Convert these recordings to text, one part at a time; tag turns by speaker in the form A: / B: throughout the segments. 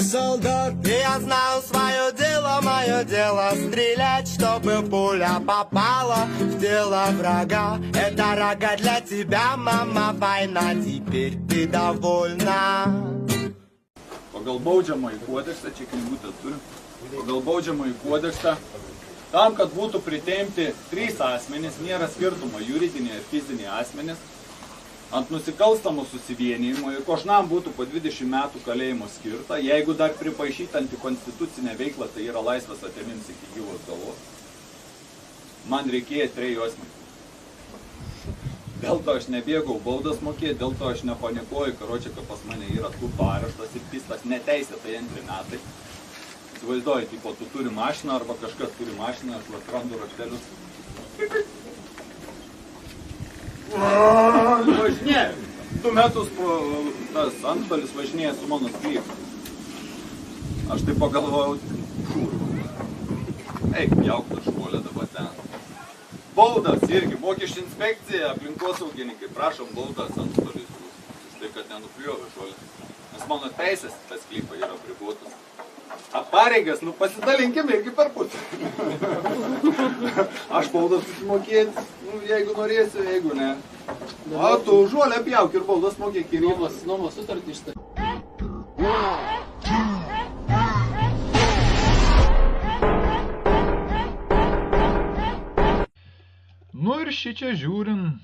A: солдат. И я знаю свое дело, мое дело стрелять, чтобы пуля попала в тело врага. Это рога для тебя, мама, война, теперь ты довольна.
B: Pagal baudžiamąjį kodeksą, čia knygutę turiu, pagal baudžiamąjį kodeksą, tam, kad būtų priteimti 3 asmenys, nėra skirtumo juridiniai ir fiziniai asmenys, ant nusikalstamo susivienijimo ir košnam būtų po 20 metų kalėjimo skirta, jeigu dar pripaišyta antikonstitucinę veiklą, tai yra laisvas atėmimas iki gyvos galvos. Man reikėjo 3 asmenys. Dėl to aš nebėgau baudas mokėti, dėl to aš nepanikuoju, karočią, kad pas mane yra turto areštas ir pistas neteisėtai 2 metai. Įsivaizduoju, tipo, tu turi mašiną arba kažkas turi mašiną, aš atrandu raštelius. Važinėjau. 2 metus tas antstolis važinėja su mano sklypu. Aš tai pagalvojau, eik, jauktas šuolė dabar ten. Baudas irgi, mokesčių inspekcija, aplinkosaugininkai, prašom baudas antstolis už tai, kad nenupjovė šuolė. Nes mano teisės į tą sklypą yra apribotas. Pareigas, nu pasidalinkim irgi per pusę. Aš baudas susimokėti, nu, jeigu norėsiu, jeigu ne. O tu žuolę pjauk ir baudas mokėk ir įmas.
C: Nuomos sutartį štai.
D: Nu ir šičia žiūrin.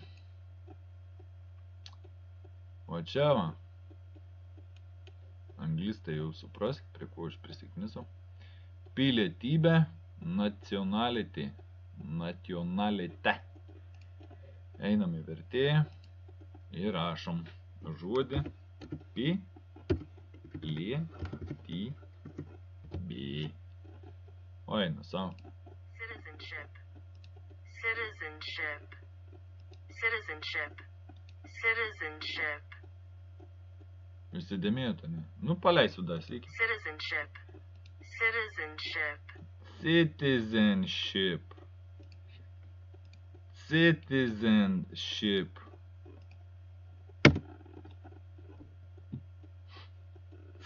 D: O čia va. Anglistai jau supras, prie ko aš prisiknisau. Pilietybė, nacionality. Nacionalite. Einam į vertėją ir rašom žodį pilietybė. O eina savo.
E: Citizenship. Citizenship. Citizenship. Citizenship.
D: Įsidėmėjote, ne? Nu, paleisiu dar sveiki.
E: Citizenship. Citizenship.
D: Citizenship. Citizenship.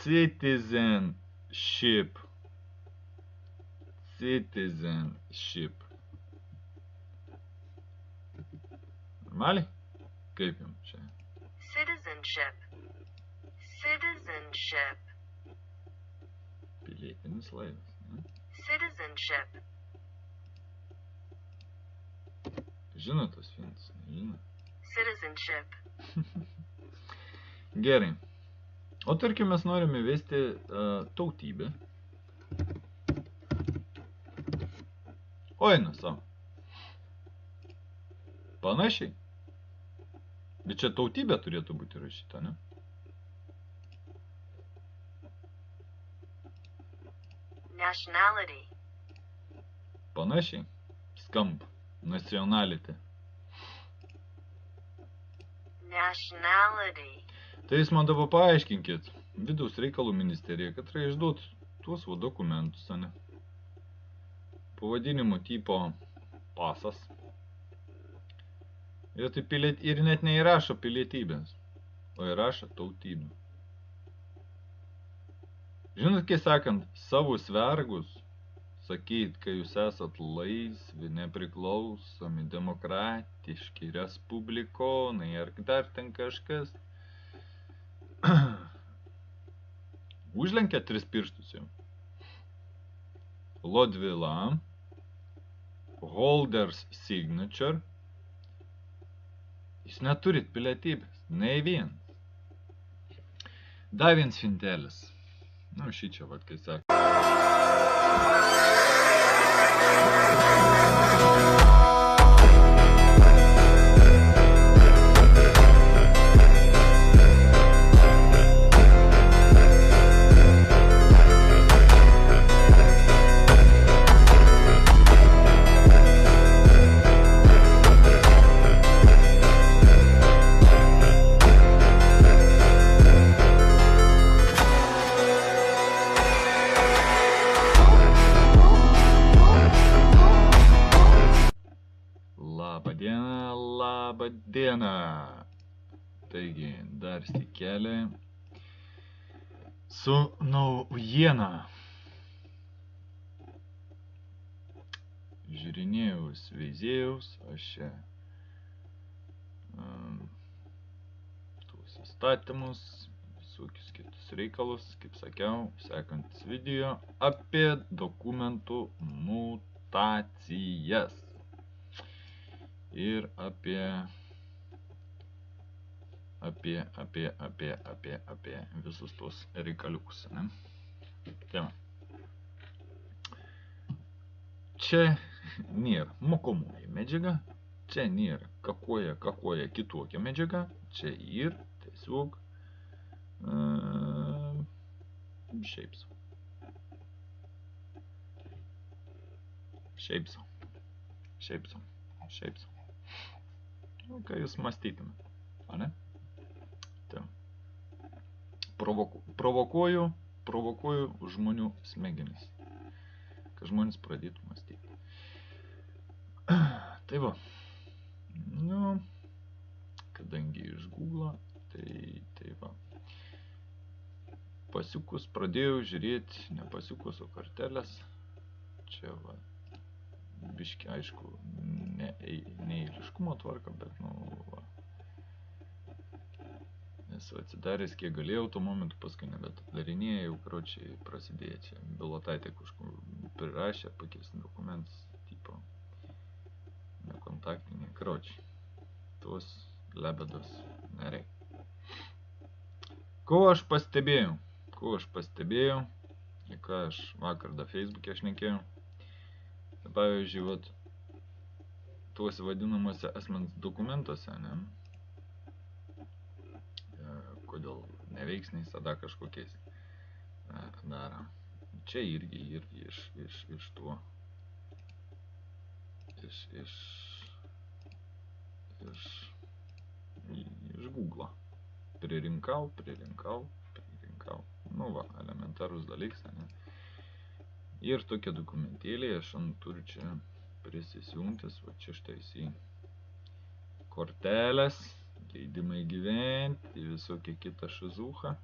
D: Citizenship. Citizenship. Normaliai? Kaip jums čia?
E: Citizenship. Citizenship.
D: Pilietinis laivas, ne?
E: Citizenship.
D: Žinot tos fintus, nežinot?
E: Citizenship.
D: Gerai. O tarkim, mes norime įvesti tautybę. O eina savo. Panašiai. Bet čia tautybė turėtų būti rašyta, ne?
E: Nationality.
D: Panašiai. Skamba. Nacionality.
E: Nationality.
D: Tai jūs man dabar paaiškinkit vidaus reikalų ministerija, kad yra išduot tuos dokumentus, ne? Pavadinimo tipo pasas. Ir, tai ir net neįrašo pilietybės, o įrašo tautybę. Žinot, kai sakant, savo vergus, sakyt, kai jūs esat laisvi, nepriklausomi, demokratiški, respublikonai, ar dar ten kažkas, užlenkia 3 pirštus jau. Lodvila, holders signature. Jūs neturit pilietybės, nei vienas. Dar viens fintelis. Nu, šičia, vat, kai sako. Labą dieną. Taigi, dar stikelį. Su naujiena. Žiūrinėjus veizėjus, aš čia tuos įstatymus, visokius kitus reikalus, kaip sakiau, sekantis video apie dokumentų mutacijas ir apie visus tuos reikaliukus, ne? Tai va. Čia nėra mokomoji medžiaga, čia nėra kakoja kitokia medžiaga, čia ir tiesiog šiaip sau. Nu, ką jūs mąstytumėt, o ne? Tai. Provokuoju žmonių smegenis, kad žmonės pradėtų mąstyti. Tai va, nu, kadangi iš Google, tai va, pasiukus pradėjau žiūrėti, ne pasiukus, o kartelės, čia va, biški, aišku, ne eiliškumo tvarka, bet, nu, va, esu atsidaręs, kiek galėjau tuo momentu, paskui nebet atidarinėjau, karočiai, prasidėjo čia, Bilotaitė kažkur prirašė, pakeis dokumentus, tipo, nekontaktinė, karočiai, tuos lebedos nereik. Ko aš pastebėjau, į ką aš vakar da Facebook'e šnekėjau, tai pavyzdžiui, vat, tuos vadinamuose asmens dokumentuose, ne? Kodėl neveiksniais, tada kažkokiais daro. Čia irgi iš tuo, iš Google. Pririnkau. Nu va, elementarus dalykas, ne? Ir tokie dokumentėliai, aš turiu čia prisisijungtis, va čia štai į kortelės, leidimai gyventi, visokie kitą šizūchą.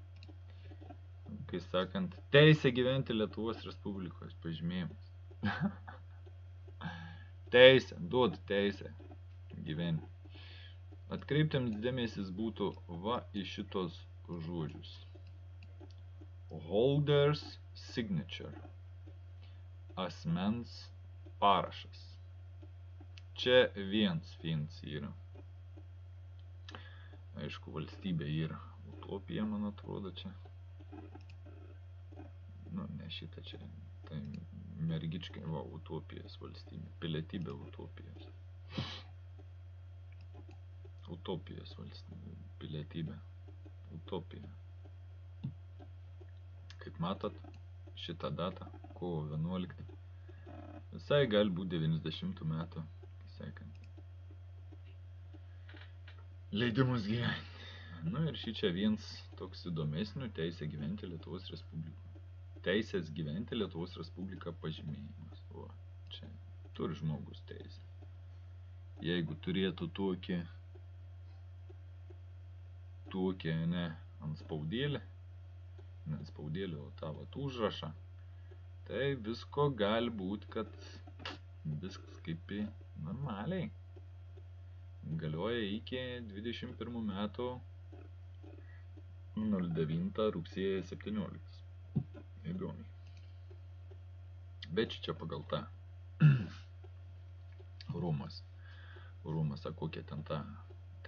D: Kai sakant, teisė gyventi Lietuvos Respublikos pažymėjimas. Teisė, duod teisę gyventi. Atkreiptiems dėmesys būtų va į šitos žodžius. Holder's signature. Asmens parašas. Čia viens yra. Aišku, valstybė yra utopija, man atrodo, čia. Nu, ne šitą čia. Tai mergičkai, va, utopijos valstybė. Pilietybė utopijos. Utopijos valstybė. Pilietybė. Utopija. Kaip matot, šitą datą, kovo 11, visai gali būti 90 metų, sekant. Leidimus gyventi. Nu ir šičia viens toks įdomesnių teisė gyventi Lietuvos Respubliką. Teisės gyventi Lietuvos Respubliką pažymėjimas. O, čia turi žmogus teisę. Jeigu turėtų tokį, ne, ant spaudėlį, o tavo užrašą, tai visko gali būti, kad viskas kaip į normaliai. Galioja iki 21 metų 09 rugsėjo 17. Įdomiai. Bet čia pagal tą Rūmas, kokia ten ta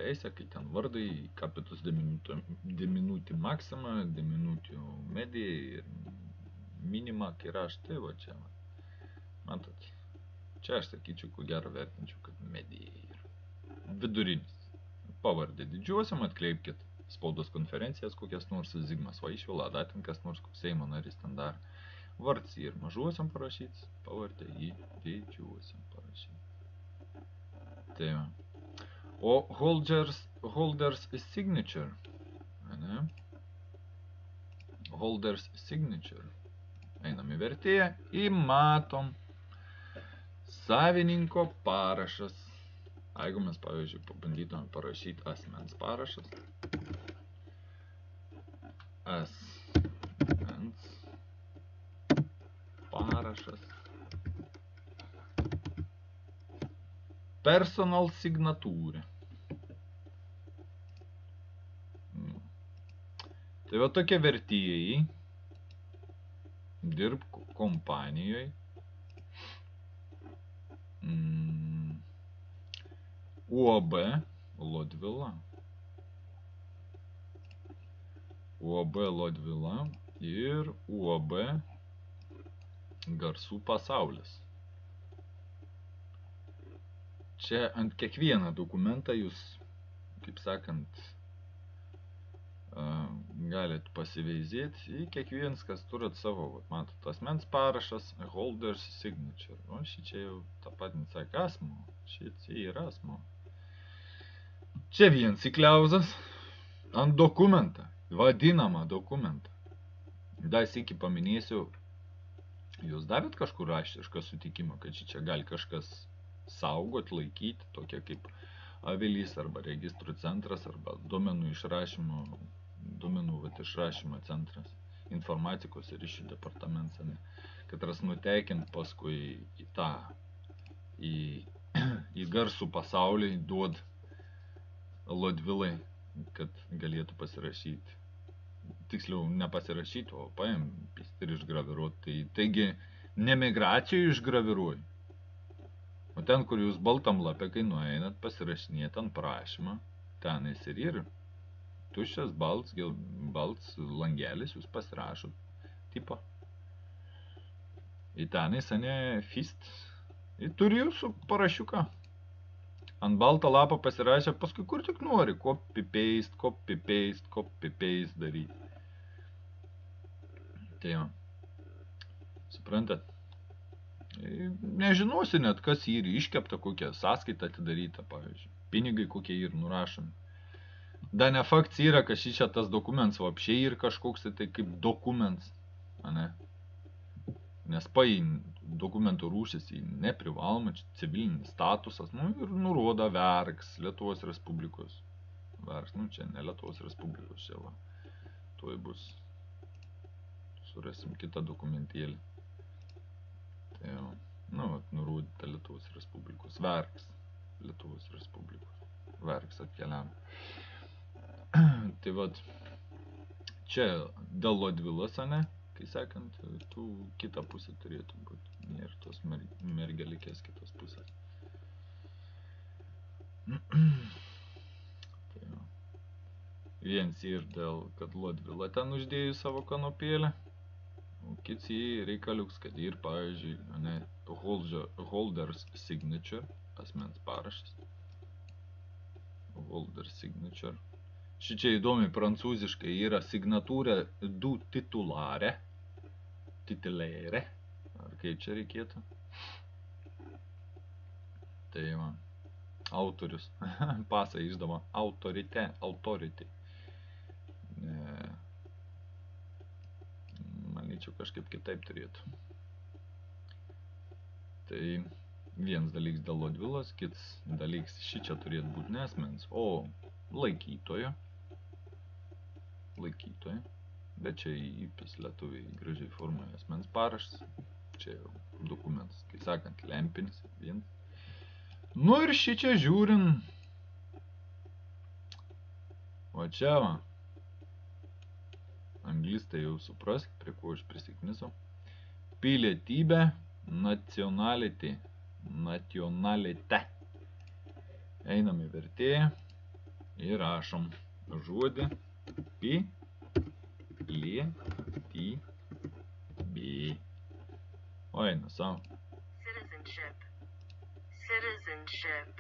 D: teisė, kai ten vardai, kapitus deminutį maksimą, deminutį medija ir minima, kai raštai, va čia. Matot, čia aš sakyčiau, ko gero vertinčiau, kad medija yra. Vidurinis. Pavardė didžiuosiam, atkreipkit spaudos konferencijas, kokias nors Zigmas Vaišvila, datinkas nors Seimo narys ten dar. Vards ir mažuosiam parašyts, pavardė į didžiuosiam parašyts. Tai va. O Holder's signature, ne? Holder's signature. Einam į vertėją, įmatom savininko parašas. Jeigu mes, pavyzdžiui, pabandytume parašyti asmens parašas. Personal signatūra. Tai va tokie vertėjai dirb kompanijoje. UAB Lodvila. UAB Lodvila ir UAB Garsų pasaulis. Čia ant kiekvieną dokumentą jūs, kaip sakant, galit pasiveizėti, kiekvienas, kas turit savo, matot, asmens parašas, holder's signature. O šičia jau tą patį sakė asmo, šičia yra asmo. Čia vienas įkliauzas ant dokumentą, vadinamą dokumentą. Dar sykį paminėsiu, jūs davėt kažkur raštišką sutikimą, kad čia gali kažkas saugot, laikyti, tokia kaip avilys arba registrų centras arba duomenų išrašymo centras, informatikos ir ryšių departamentas, ne? Kad ras nuteikint paskui į garsų pasaulį duod Lodvilai, kad galėtų pasirašyti. Tiksliau, nepasirašyti, o paėm ir išgraviruoti. Taigi, ne migracijų išgraviruoji. O ten, kur jūs baltam lapė, kai nueinat, pasirašinėt ant prašymą, tenais ir tuščias balts langelis, jūs pasirašot tipo. Į tenais, ane, fist. Ir turi jūsų parašiuką. Ant baltą lapą pasirašę, paskui kur tik nori, copy-paste daryti. Tai jau, suprantat, nežinosi net, kas yra iškepta, kokia sąskaita atidaryta, pavyzdžiui, pinigai kokie yra nurašomi. Da ne fakts yra, kad šičia tas dokumentas vapšiai yra kažkoks tai kaip dokumentas, ane? Nes dokumentų rūšis į neprivalomą civilinį statusas, ir nurodo Verks, Lietuvos Respublikos. Verks, čia ne Lietuvos Respublikos, čia va. Tuoj bus, surasim kitą dokumentėlį. Tai jau, nurodyta Lietuvos Respublikos. Verks, Lietuvos Respublikos. Verks atkeliam. Tai vat, čia dėl Lodvilas, ane? Kai sakant, tų kitą pusę turėtų būti. Ir tos mergelikės kitos pusės. Tai jau. Viens ir dėl, kad Lodvila ten uždėjo savo kanopėlę. O kits jį reikaliuks, kad ir, pavyzdžiui, holder's signature, asmens parašas. Holder's signature. Šičia įdomi prancūziškai yra signatūra du titulare. Titulere. Ar kaip čia reikėtų? Tai va, autorius. Pasą išdavo authority. Manyčiau, kažkaip kitaip turėtų. Tai vienas dalyks dėl Lodvilos, kits dalyks šičia turėtų būti ne asmens, o laikytojo. Bet čia įpis lietuviai gražiai formuoja asmens parašas. Čia jau dokumentas, kai sakant, lempinis vienas. Ir šičia žiūrin. O čia va. Anglistai jau supras, prie ko aš prisiknisau. Pilietybė, nationality. Einam į vertėją ir rašom žodį pilietybė. O eina savo.
E: Citizenship. Citizenship.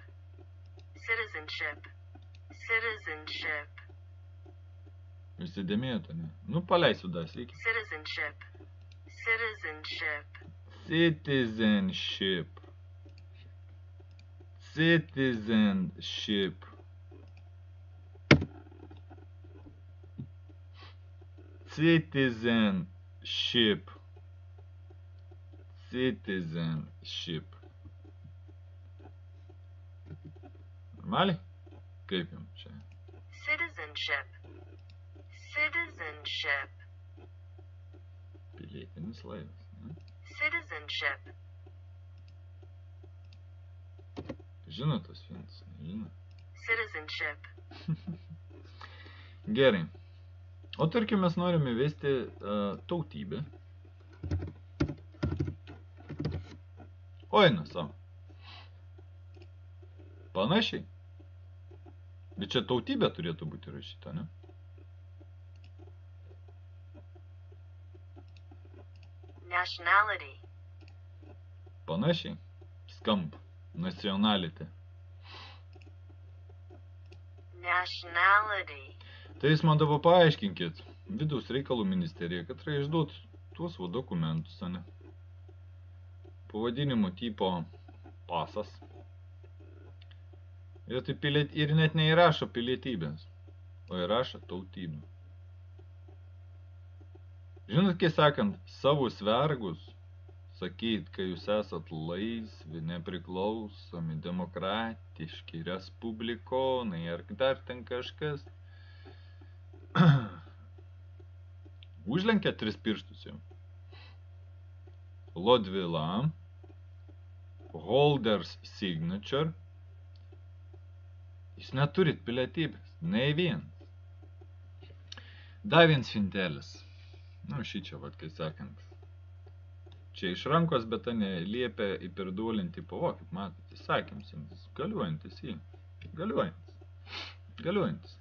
E: Citizenship. Citizenship.
D: Įsidėmėjote, ne? Paleisiu dar sveiki.
E: Citizenship. Citizenship.
D: Citizenship. Citizenship. Citizenship. Citizenship. Normaliai? Kaip jums čia?
E: Citizenship. Citizenship.
D: Pilietinis laivas, ne?
E: Citizenship.
D: Žinot tas fins? Žinot.
E: Citizenship.
D: Gerai. O tarkim, mes norime įvesti tautybę. O eina savo. Panašiai. Bet čia tautybė turėtų būti rašyta, ne?
E: Nationality.
D: Panašiai. Skamba. Nationality.
E: Nationality.
D: Tai jūs man dabar paaiškinkit, vidaus reikalų ministerija, kad yra išduot tuos dokumentus, ne? Pavadinimo tipo pasas. Ir, tai ir net neįrašo pilietybės, o įrašo tautybę. Žinot, kai sakant, savus vergus, sakyt, kai jūs esat laisvi, nepriklausomi, demokratiški, respublikonai, ar dar ten kažkas, užlenkia 3 pirštus jau. Lodvila, holders signature, jūs neturit pilietybės, nei vienas. Dar viens fintelis. Nu, šičia, vat, kai sakant. Čia iš rankos, bet liepia įpirduolinti pavo, kaip matote, įsakyms jums, galiuojantis jį. Galiuojantis.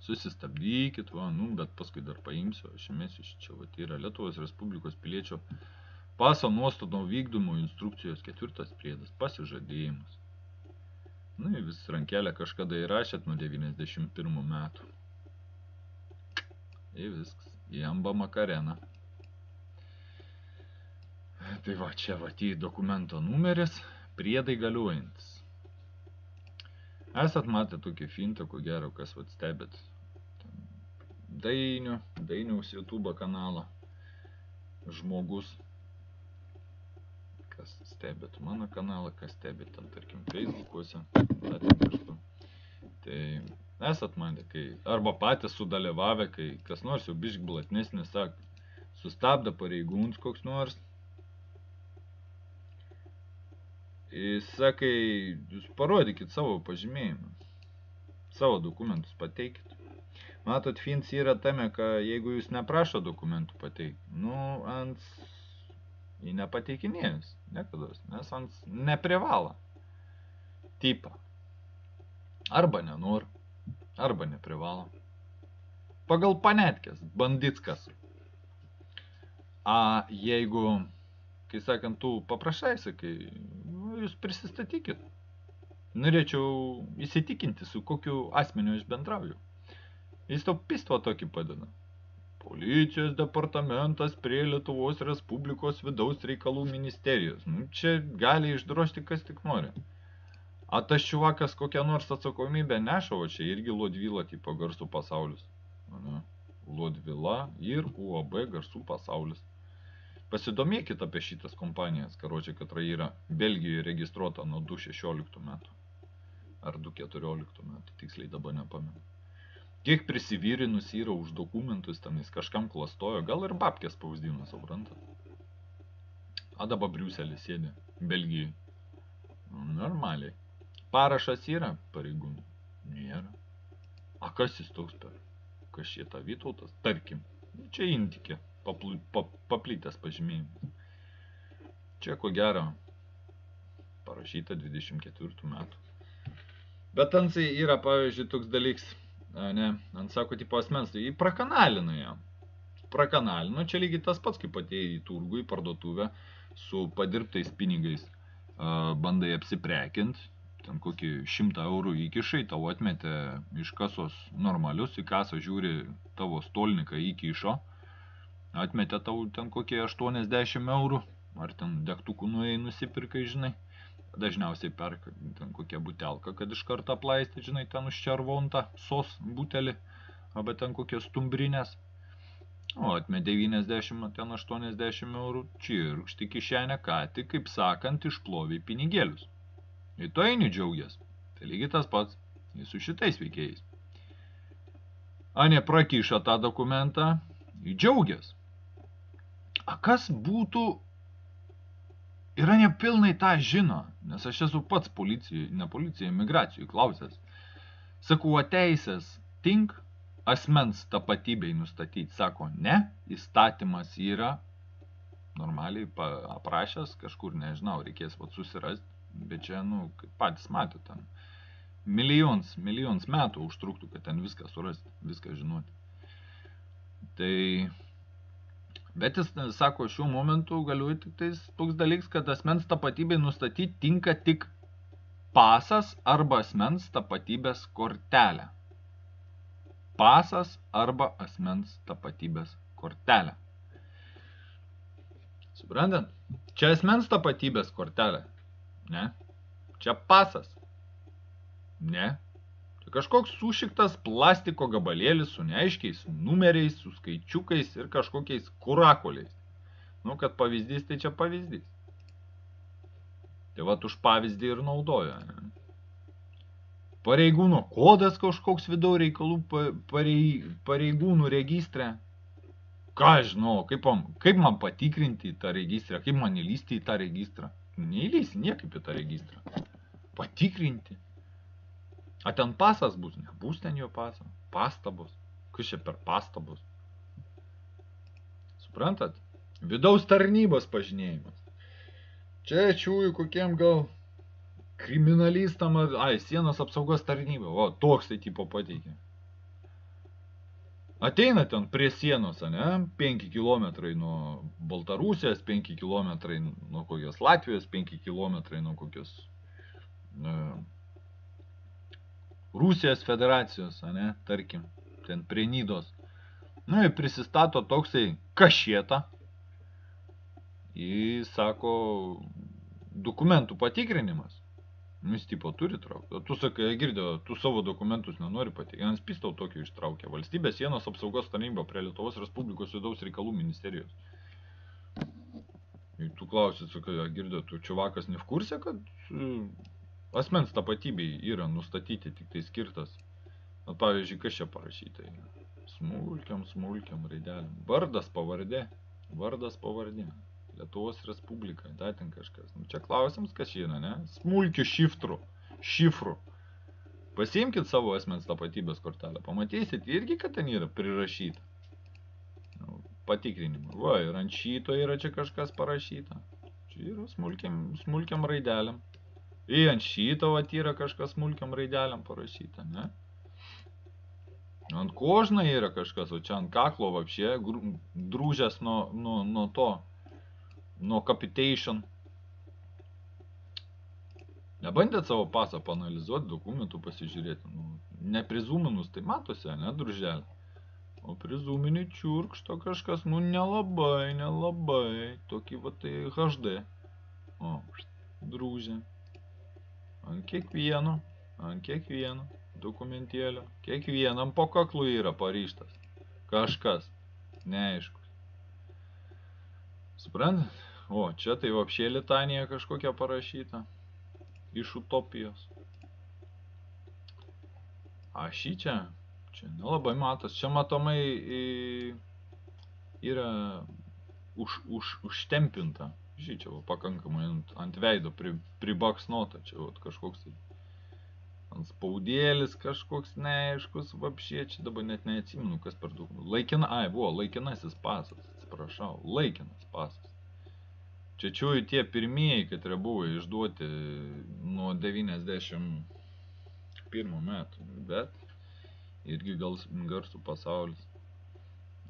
D: Susistabdykit, va, nu, bet paskui dar paimsiu, aš įmesiu čia, vat, yra Lietuvos Respublikos piliečio paso nuostatų vykdomų instrukcijos 4 priedas, pasižadėjimas. Nu, vis rankelę kažkada įrašėt nuo 91 metų. Ir viskas, jamba Makarena. Tai va, čia va, dokumento numeris, priedai galiuojantis. Esat matę tokį fintą, ko gero, kas vat stebėt. Dainiaus YouTube kanalą. Žmogus. Kas stebėt mano kanalą, kas stebėt ten, tarkim, Facebookuose. Tai esat matę, kai arba patys sudalyvavę, kai kas nors jau bišk blatnesnis, sak, sustabda pareigūns koks nors. Ir sakai, jūs parodykit savo pažymėjimą, savo dokumentus pateikit. Matot, fins yra tame, kad jeigu jūs neprašo dokumentų pateikti, nu, ants jį nepateikinėjus, nekados, nes ants neprivalo tipą. Arba nenori, arba neprivalo. Pagal panetkės, banditskas. A jeigu, kai sakant, tu paprašai, sakai, nu, jūs prisistatykit. Norėčiau įsitikinti, su kokiu asmeniu aš bendrauju. Jis tau pistvo tokį padeda. Policijos departamentas prie Lietuvos Respublikos vidaus reikalų ministerijos. Nu, čia gali išdrošti kas tik nori. A tas čiuvakas kokią nors atsakomybę neša, o čia irgi Lodvila tipo garsų pasaulis. Lodvila ir UAB garsų pasaulis. Pasidomėkit apie šitas kompanijas, karočią, kad yra Belgijoje registruota nuo 2016 metų. Ar 2014 metų, tiksliai dabar nepamenu. Kiek prisivyrinus yra už dokumentus, ten jis kažkam klastojo, gal ir babkės spausdino, suprantat. A dabar Briuselis sėdė, Belgijai. Normaliai. Parašas yra pareigūnų? Nėra. A kas jis toks per? Kas šitą Vytautas? Tarkim. Čia intikė, paplytęs pažymėjimas. Čia ko gero parašyta 24 metų. Bet tansai yra, pavyzdžiui, toks dalyks, ne, ant sako, tipo asmens, tai jį prakanalina ją. Prakanalino, čia lygiai tas pats, kaip atėjai į turgų, į parduotuvę, su padirbtais pinigais bandai apsiprekint, ten kokį 100 eurų įkišai, tau atmetė iš kasos normalius, į kasą žiūri tavo stolniką įkišo, atmetė tau ten kokie 80 eurų, ar ten degtukų nuėjai nusipirkai, žinai. Dažniausiai perka ten kokią butelką, kad iš karto aplaisti, žinai, ten už červontą sos butelį, arba ten kokie stumbrinės. O atmet 90, ten 80 eurų, čirkšti kišenę, ką tik, kaip sakant, išplovė pinigėlius. Ir to eini džiaugias. Tai lygiai tas pats, jis su šitais veikėjais. A ne prakišo tą dokumentą, į džiaugias. A kas būtų, yra nepilnai tą žino, Nes aš esu pats policijai, ne policijai, migracijai klausęs. Sakau, teisės tink asmens tapatybei nustatyti. Sako, ne, įstatymas yra normaliai aprašęs, kažkur, nežinau, reikės susirasti, bet čia, patys matė ten. Milijonus metų užtruktų, kad ten viską surasti, viską žinoti. Tai, bet jis sako, šiuo momentu galiu tik toks dalyks, kad asmens tapatybei nustatyti tinka tik pasas arba asmens tapatybės kortelė. Pasas arba asmens tapatybės kortelė. Suprantant? Čia asmens tapatybės kortelė. Ne? Čia pasas. Ne. Čia kažkoks sušiktas plastiko gabalėlis su neaiškiais numeriais, su skaičiukais ir kažkokiais kurakoliais. Kad pavyzdys, tai čia pavyzdys. Tai vat už pavyzdį ir naudojo. Ne? Pareigūno kodas kažkoks vidaus reikalų pareigūnų registre. Ką žinau, kaip man patikrinti tą registrą, kaip man įlysti į tą registrą. Neįlysi niekaip į tą registrą. Patikrinti. A ten pasas bus? Nebus ten jo pasas. Pastabos. Kas čia per pastabos? Suprantat? Vidaus tarnybos pažinėjimas. Čia čiūju kokiem gal kriminalistam, sienos apsaugos tarnyba. O, toks tai tipo pateikė. Ateina ten prie sienos, 5 kilometrai nuo Baltarusijos, 5 kilometrai nuo kokios Latvijos, 5 kilometrai nuo kokios Rusijos federacijos, tarkim, ten prie Nidos. Ir prisistato toksai kašėta. Jis sako, dokumentų patikrinimas. Jis tipo turi traukti. Tu sakai, girdėjo, tu savo dokumentus nenori patikrinti. Jans pistau tokio ištraukė. Valstybės sienos apsaugos tarnyba prie Lietuvos Respublikos vidaus reikalų ministerijos. Ir tu klausit, sakai, girdėjo, tu čiuvakas ne v kurse, kad asmens tapatybei yra nustatyti tik tai skirtas. Pavyzdžiui, kas čia parašyta? Smulkiam raidelėm. Vardas, pavardė. Lietuvos Respublika, ten kažkas. Čia klausimas, kas yra, ne? Smulkių šifrų. Pasiimkit savo asmens tapatybės kortelę. Pamatysit irgi, kad ten yra prirašyta. Patikrinimą. Va, ir ant šito yra čia kažkas parašyta. Čia yra smulkiam raidelėm. Ir ant šito yra kažkas smulkiam raidelėm parašyta, ne? Ant kožna yra kažkas, o čia ant kaklo vapšė, drūžęs nuo to. Nuo capitation. Nebandėt savo pasą paanalizuoti, dokumentų pasižiūrėti. Neprizūminus, tai matosi, ne, druželė. O prizūminį čiurkšto kažkas, nelabai. Tokį va tai HD. O, drūžė. Ant kiekvieno dokumentėlio. Kiekvienam po kaklu yra paryštas. Kažkas. Neaišku. Suprantat? O, čia tai vapšė litanija kažkokia parašyta. Iš utopijos. A šį čia nelabai matos. Čia matomai yra užtempinta. Šį čia pakankamai ant veido pribaksnuota. Čia kažkoks ant spaudėlis kažkoks neaiškus vapšė. Čia dabar net neatsimenu, kas per daug. Laikinasis pasas. Atsiprašau, laikinas pasas. Čia tie pirmieji, kad buvo išduoti nuo 91 metų, bet irgi gal garsų pasaulis.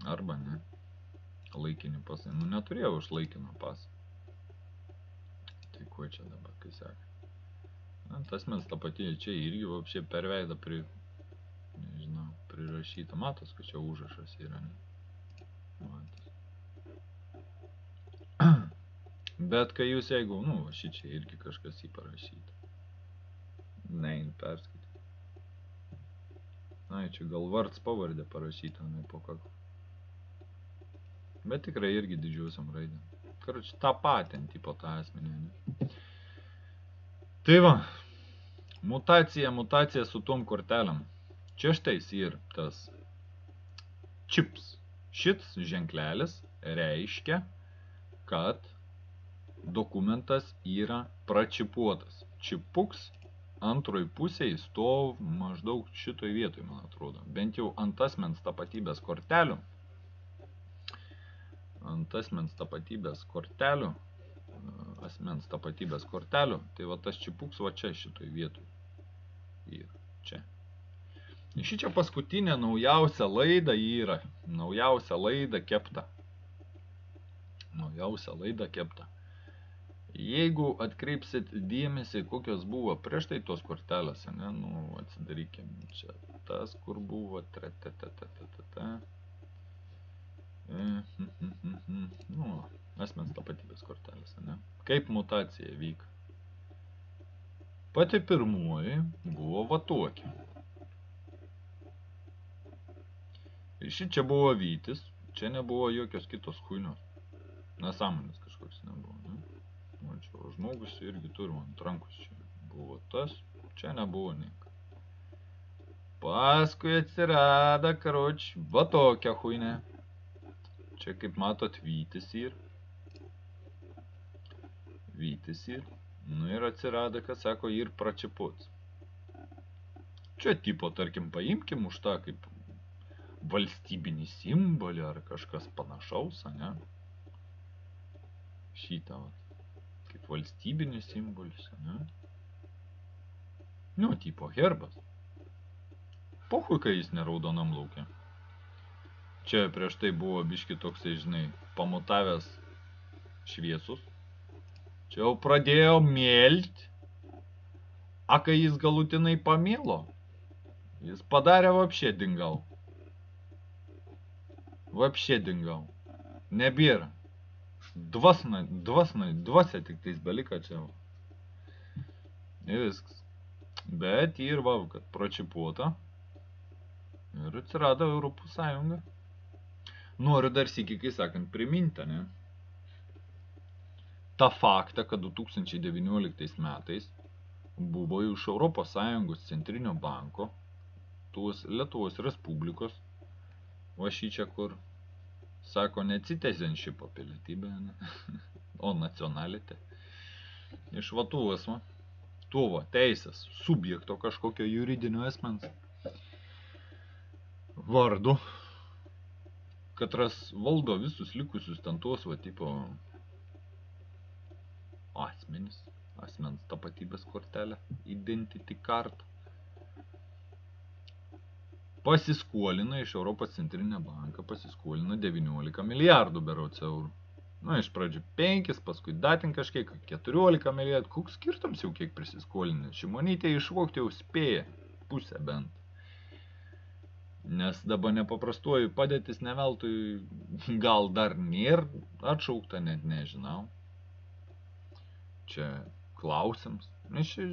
D: Arba ne. Laikinį pasą. Neturėjau už laikiną pasą. Tai kuo čia dabar, kai seka? Tas mens tapatybė čia irgi vapšė per veidą prirašyta. Matos, kad čia užrašas yra, ne? Matos. Bet kai jūs jeigu, šičia irgi kažkas įparašyta. Perskaityti. Čia gal vards pavardė parašyta, po kaklo. Bet tikrai irgi didžiuosiam raidėm. Karoči, tą patį tipo tą asmenį, ne? Tai va, mutacija su tom kortelėm. Čia štais ir tas čips. Šits ženklelis reiškia, kad dokumentas yra pračipuotas. Čipuks antroj pusėje stov maždaug šitoj vietoj, man atrodo. Bent jau ant asmens tapatybės kortelių. Tai va tas čipuks va čia šitoj vietoj. Ir čia. Šičia paskutinė naujausia laida yra. Naujausia laida kepta. Jeigu atkreipsit dėmesį, kokios buvo prieš tai tos kortelės, ne, atsidarykim čia tas, kur buvo, asmens tapatybės kortelės, ne, kaip mutacija vyka. Pati pirmoji buvo va tokia. Šičia buvo Vytis, čia nebuvo jokios kitos chuinios. Nesąmonės kažkoks nebuvo, ne? O čia žmogus irgi turi ant rankos, čia buvo tas, čia nebuvo nieko. Paskui atsirado, va tokia chuinė. Čia kaip matot Vytis ir. Nu ir atsirado, kad sako, ir pračipuots. Čia tipo, tarkim, paimkim už tą kaip valstybinį simbolį ar kažkas panašaus, ne? Šitą va. Kaip valstybinis simbolis, ne? Nu, tipo herbas. Pochui, kai jis neraudonam lauke. Čia prieš tai buvo biški toksai, žinai, pamutavęs šviesus. Čia jau pradėjo mėlt. A kai jis galutinai pamėlo, jis padarė vapšė dingau. Nebėra. Dvasia tik tais belika čia. Ir viskas. Bet ir va, kad pračipuota. Ir atsirado Europos Sąjunga. Noriu dar sykį, kai sakant, priminti, ne? Ta faktą, kad 2019 metais buvo iš Europos Sąjungos centrinio banko, tos Lietuvos Respublikos, va šičia, kur sako, ne citizenship pilietybė, o nacionalite. Iš va tuvo teisės subjekto kažkokio juridinio asmens vardu, katras valdo visus likusius ten tuos va tipo asmens tapatybės kortelę, identity card. Pasiskolino iš Europos centrinio banką, pasiskolino 19 milijardų berods eurų. Na, iš pradžių 5, paskui datin kažkiek 14 milijardų. Koks skirtums jau kiek prisiskolinė? Šimonytė išvokti jau spėja, pusę bent. Nes dabar nepaprastuoju padėtis neveltui gal dar nėra atšaukta, net nežinau. Čia klausims. Nes čia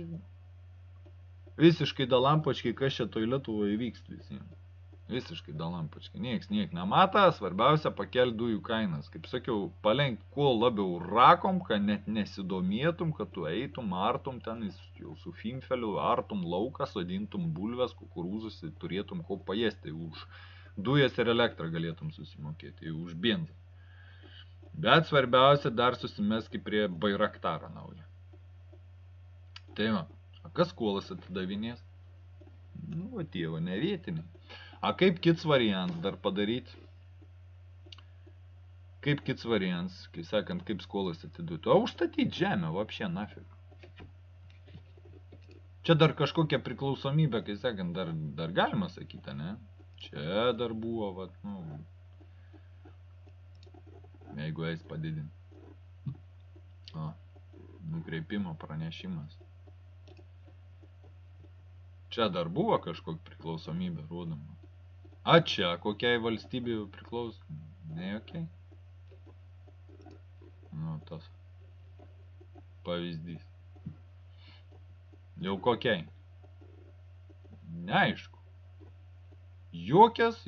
D: visiškai dalampočkai, kas čia toj Lietuvoje vyksta visiems. Visiškai dalampočkai. Nieks nemata, svarbiausia pakelti dujų kainas. Kaip sakiau, palenkt kuo labiau rakom, kad net nesidomėtum, kad tu eitum, artum ten jau su finfeliu, artum lauką, sodintum bulves, kukurūzus ir turėtum ko pajesti. Už dujas ir elektrą galėtum susimokėti, už benzą. Bet svarbiausia dar susimeski prie Bairaktarą naują. Tai va. Kas skolas atidavinės? Nu, tėvo, ne vietiniai. A kaip kits variants dar padaryti? Kaip kits variants, kai sakant, kaip skolas atiduoti? O užstatyti žemę, vapšė, nafig. Čia dar kažkokia priklausomybė, kai sakant, dar galima sakyti, ne? Čia dar buvo, vat, nu, jeigu eis padidinti. O, nukreipimo pranešimas. Čia dar buvo kažkokia priklausomybė rodoma. A čia kokiai valstybė priklauso? Ne jokiai. Nu, tas pavyzdys. Jau kokiai? Neaišku. Jokias,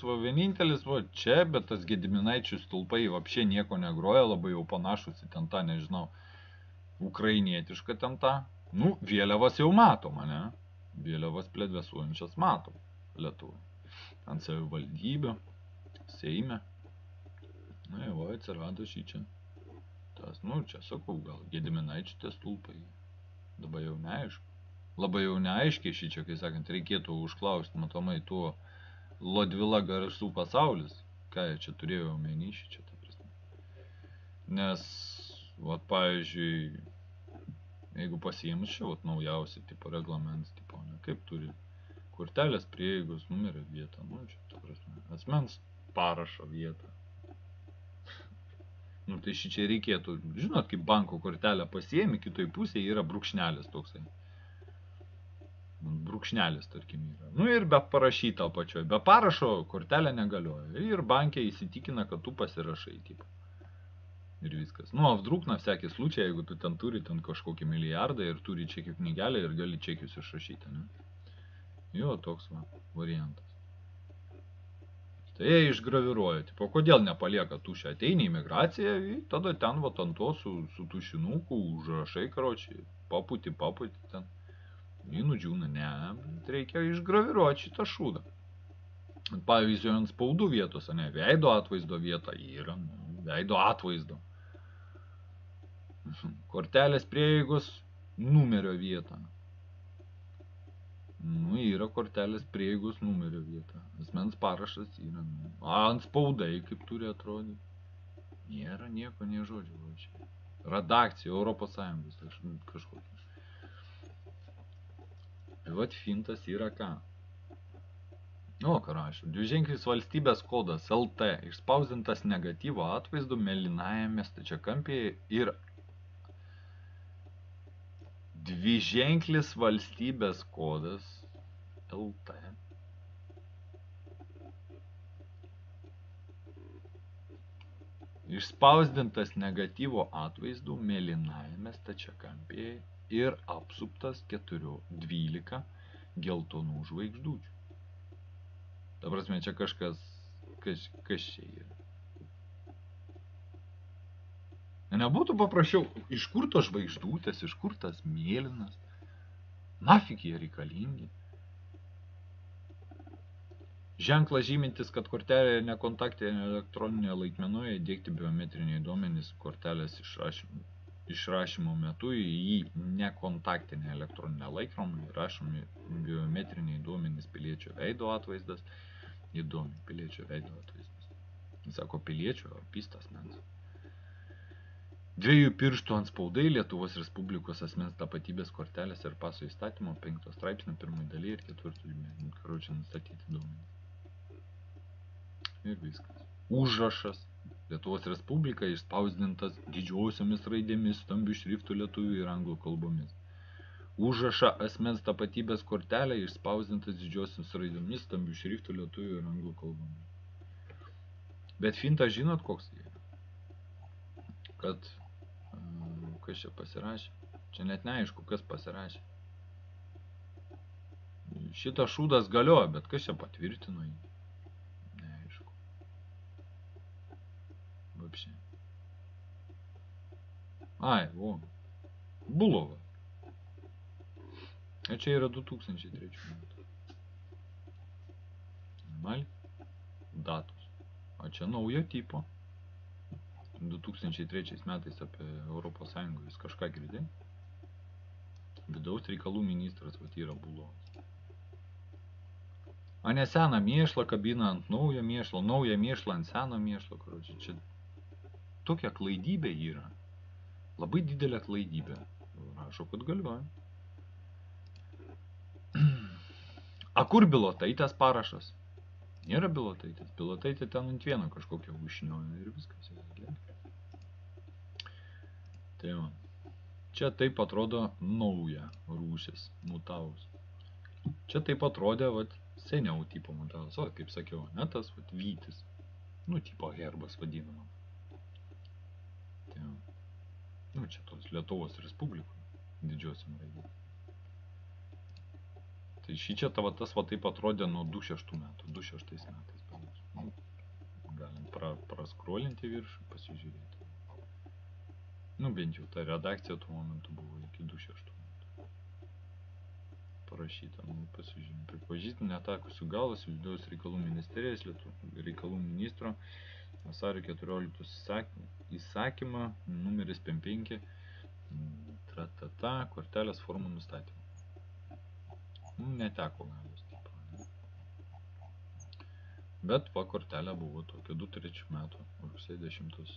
D: va vienintelis, va čia, bet tas Gediminaičių stulpai vapšė nieko negroja, labai jau panašus į ten tą, nežinau, ukrainietišką ten tą. Nu, vėliavas jau matom, ne? Vėliavas plėdvesuojančias matom Lietuvai. Ant savivaldybę, Seime. Na jau atsirado šičia. tas, nu, čia sakau, gal Gediminaičių tie stulpai. Dabar jau neaišku. Labai jau neaiškiai šičia, kai sakant, reikėtų užklausti, matomai, tuo Lodvila garsų pasaulis. Ką jie čia turėjo omeny šičia, ta prasme. Nes, vat, pavyzdžiui, jeigu pasiėmus čia, vat, naujausi tipo reglamentas, tipo, ne, kaip turi kortelės prieigos, numerio vietą, nu, čia, ta prasme, asmens parašo vietą. Nu, tai šičia reikėtų, žinot, kaip banko kortelę pasiėmi, kitoj pusėje yra brūkšnelis toksai. Brūkšnelis, tarkim, yra. Nu, ir be parašyta apačioj, be parašo kortelė negalioja. Ir bankė įsitikina, kad tu pasirašai, tipo. Ir viskas. Nu, vdruk, na, всякий случай, jeigu tu ten turi ten kažkokį milijardą ir turi čekių knygelę ir gali čekius išrašyti, ne? Jo, toks va, variantas. Tai jie išgraviruoja, tipo, kodėl nepalieka tušę, ateini į migraciją, tada ten, va, ant to su tušinuku užrašai, karočiai, paputi ten. Jį nudžiūna, ne, bet reikia išgraviruoti šitą šūdą. Pavyzdžiui, ant spaudų vietos, ne, veido atvaizdo vieta yra, nu, veido atvaizdo. Kortelės prieigos numerio vieta. Nu, yra kortelės prieigos numerio vieta. Asmens parašas yra, nu, ant spaudai, kaip turi atrodyti. Nėra nieko, nė žodžio. Redakcija, Europos Sąjungos, kažkokia. Vat fintas yra ką? O, ką rašau. Dviženklis valstybės kodas LT išspausdintas negatyvo atvaizdu mėlynajame stačiakampyje ir dviženklis valstybės kodas LT išspausdintas negatyvo atvaizdu mėlynajame stačiakampyje ir apsuptas 12 geltonų žvaigždučių. Ta prasme, čia kažkas čia yra. Nebūtų paprašiau, iš kur tos žvaigždutės, iš kur tas mėlynas, nafik jie reikalingi. Ženklas žymintis, kad kortelė nekontaktinė elektroninėje laikmenoje įdiegti biometriniai duomenys kortelės išrašymo metu į nekontaktinę elektroninę laikrodį įrašomi biometriniai duomenys piliečio veido atvaizdas. Įdomi, piliečio veido atvaizdas. Jis sako piliečio, pistas mens. 2 pirštų antspaudai Lietuvos Respublikos asmens tapatybės kortelės ir paso įstatymo 5 straipsnio 1 daly ir 4, karočią, nustatyti duomenys. Ir viskas. Užrašas. Lietuvos Respublika išspausdintas didžiosiomis raidėmis, stambių šriftų lietuvių ir anglų kalbomis. Užrašą asmens tapatybės kortelę išspausdintas didžiosiomis raidėmis, stambių šriftų lietuvių ir anglų kalbomis. Bet fintas žinot, koks jie? Kad, kas čia pasirašė? Čia net neaišku, kas pasirašė. Šitas šūdas galioja, bet kas čia patvirtino jį? Neaišku. Vapšė. Ai, o. Bulova. A čia yra 2003 metų. Normaliai. Datos. O čia naujo tipo. 2003 metais apie Europos Sąjungą jis kažką girdė. Vidaus reikalų ministras vat yra Bulovas. A ne seną mėšlą kabina ant naujo mėšlo, naują mėšlą ant seno mėšlo. Karočią, čia tokia klaidybė yra. Labai didelė klaidybė. Rašo, kad galioja. A kur Bilotaitės parašas? Nėra Bilotaitės. Bilotaitė ten ant vieno kažkokio užšnioja ir viskas. Tai va. Čia taip atrodo nauja rūšis mutavus. Čia taip atrodė, vat, seniau tipo mutavus. O, kaip sakiau, ne tas, vat, vytis. Nu, tipo herbas vadinama. Tai va. Nu, čia tos Lietuvos Respublikų didžiosiam raidėm. Tai šičia tas va taip atrodė nuo 2006 metų, 2006 metais. Nu, galim praskrolinti viršų, pasižiūrėti. Nu, bent jau ta redakcija tuo momentu buvo iki 2006 metų. Parašyta, nu, pasižiūrėti. Pripažįsti netekusių galas Vidaus reikalų ministerijos, reikalų ministro vasario 14 įsakymu įsakymą numeris 55 kortelės formų nustatymą. Neteko galios tipo. Bet va kortelė buvo tokia 2003 metų rugsėjo 10.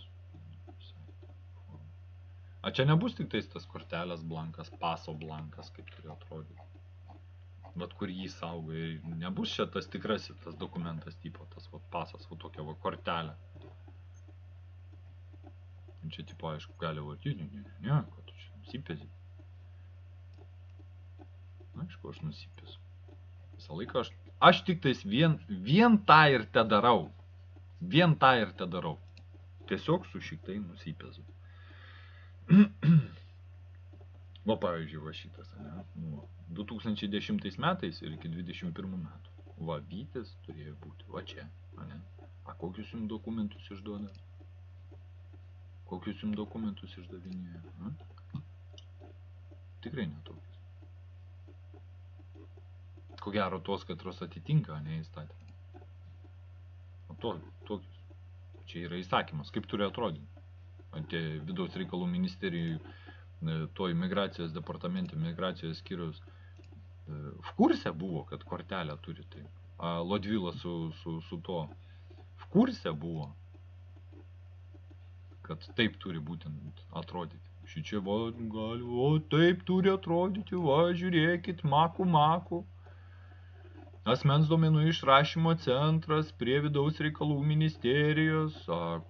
D: A čia nebus tik tais tas kortelės blankas, paso blankas, kaip turėjo atrodyti. Bet kur jį saugo, nebus čia tas tikrasis tas dokumentas tipo, tas va pasas, va tokia va kortelė. Čia tipo, aišku, gali vartyti, ne, kad tu čia nusipėsi. Aišku, aš nusipėsiu. Visą laiką aš tik tais vien tą ir te darau. Vien tą ir te darau. Tiesiog su šiktai nusipėsiu. Va, pavyzdžiui, va šitas, ne? Nuo 2010 metais ir iki 2021 metų. Va, Vytis turėjo būti, va čia, ne? A kokius jums dokumentus išduoda? Kokius jums dokumentus išdavinėja? Tikrai netokius. Ko gero tos, katros atitinka, ne įstatymą. O tokius. Čia yra įsakymas, kaip turi atrodyti. Ante vidaus reikalų ministerijų, to imigracijos departamente, migracijos skyrius. V kurse buvo, kad kortelę turi tai. Lodvila su to. V kurse buvo, kad taip turi būtent atrodyti. Šičia va, gali, o taip turi atrodyti, va, žiūrėkit, maku. Asmens duomenų išrašymo centras prie vidaus reikalų ministerijos.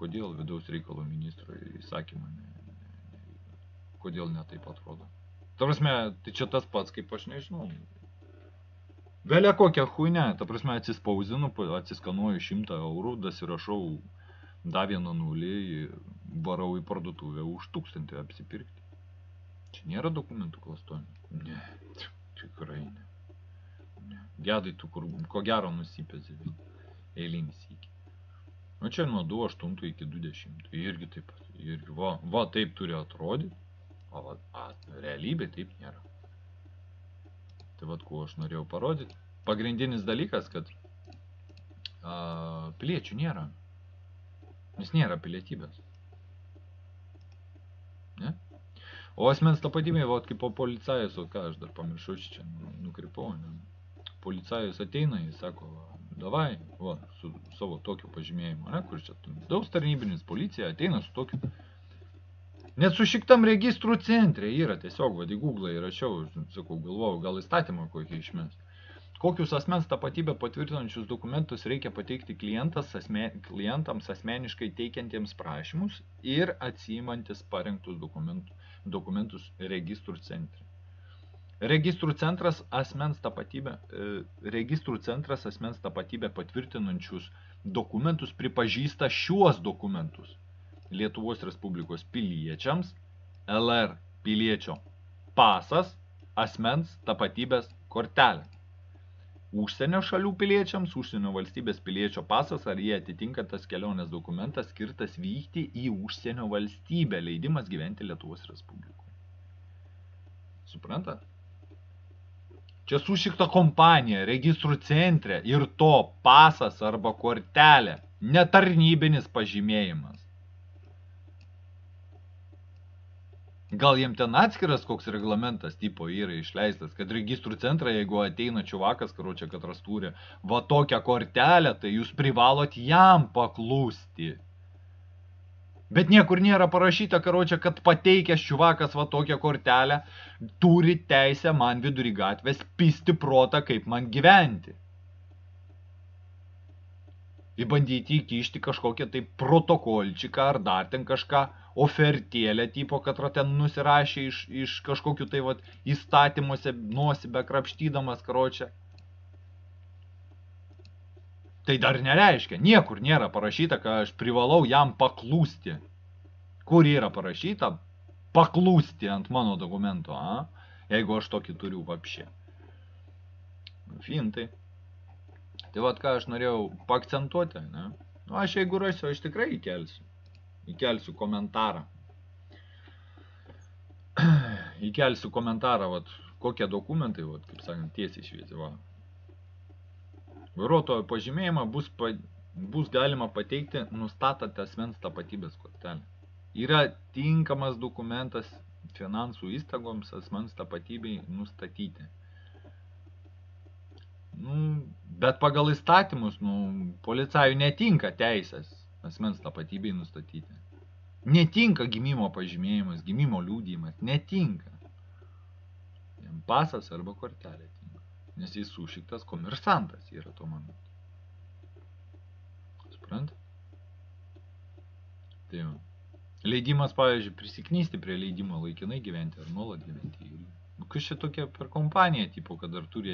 D: Kodėl vidaus reikalų ministro įsakymą kodėl ne taip atrodo? Ta prasme, tai čia tas pats, kaip aš nežinau. Vėlia kokią chuinę, ta prasme, atsispausinu, atsiskanuoju 100 eurų, dasirašau da 1-0, varau į parduotuvę už 1000 apsipirkti. Čia nėra dokumentų klastojimo? Ne, tikrai ne. Gedai tu, ko gero nusipėsi eilinį sykį. O čia nuo 2.8 iki 20. Irgi taip pat. Irgi, va taip turi atrodyti, o realybė taip nėra. Tai vat, ko aš norėjau parodyti. Pagrindinis dalykas, kad piliečių nėra. Nes nėra pilietybės. Ne? O asmens tapatybė, va, kaip po policajus, o ką aš dar pamiršau, čia nukrypau, ne? Policajus ateina, jis sako, davai, va, su savo tokiu pažymėjimu, ne, kur čia daug tarnybinis policija ateina su tokiu. Net su šiktam registrų centre yra tiesiog, va, į Google įrašiau, sakau, galvojau, gal įstatymą kokį išmes. Kokius asmens tapatybę patvirtinančius dokumentus reikia pateikti klientams asmeniškai teikiantiems prašymus ir atsiimantis parengtus dokumentus registrų centre. Registrų centras asmens tapatybę patvirtinančius dokumentus pripažįsta šiuos dokumentus Lietuvos Respublikos piliečiams, LR piliečio pasas, asmens tapatybės kortelė. Užsienio šalių piliečiams, užsienio valstybės piliečio pasas, ar jie atitinka tas kelionės dokumentas skirtas vykti į užsienio valstybę, leidimas gyventi Lietuvos Respublikoje. Suprantat? Čia sušikta kompanija, registrų centre ir to pasas arba kortelė, netarnybinis pažymėjimas. Gal jiem ten atskiras koks reglamentas tipo yra išleistas, kad registrų centrą, jeigu ateina čiuvakas, karočią, kad rastūrė, va tokią kortelę, tai jūs privalot jam paklusti. Bet niekur nėra parašyta, karočią, kad pateikęs čiuvakas va tokią kortelę, turi teisę man vidury gatvės pisti protą, kaip man gyventi. Įbandyti įkišti kažkokią tai protokolčiką ar dar ten kažką, ofertėlę tipo, kad ten nusirašė iš kažkokių tai vat įstatymuose nosį be krapštydamas, karočią. Tai dar nereiškia, niekur nėra parašyta, kad aš privalau jam paklūsti. Kur yra parašyta? Paklūsti ant mano dokumento, jeigu aš tokį turiu vapšė. Fintai. Tai vat ką aš norėjau paakcentuoti, ne? Nu, aš jeigu rasiu, aš tikrai įkelsiu. Įkelsiu komentarą. Įkelsiu komentarą, vat, kokie dokumentai, vat, kaip sakant, tiesiai šviesi, va. Vairuotojo pažymėjimą bus galima pateikti nustatant asmens tapatybės kortelę. yra tinkamas dokumentas finansų įstaigoms asmens tapatybei nustatyti. Bet pagal įstatymus, policajų netinka teisės asmens tapatybei nustatyti. Netinka gimimo pažymėjimas, gimimo liudijimas, netinka. Jam pasas arba kortelė tinka, nes jis sušiktas komersantas yra tuo momentu. Suprant? Tai jau. Leidimas, pavyzdžiui, prisiknysti prie leidimo laikinai gyventi ar nuolat gyventi. Kas čia tokia per kompaniją, tipo, kad dar turi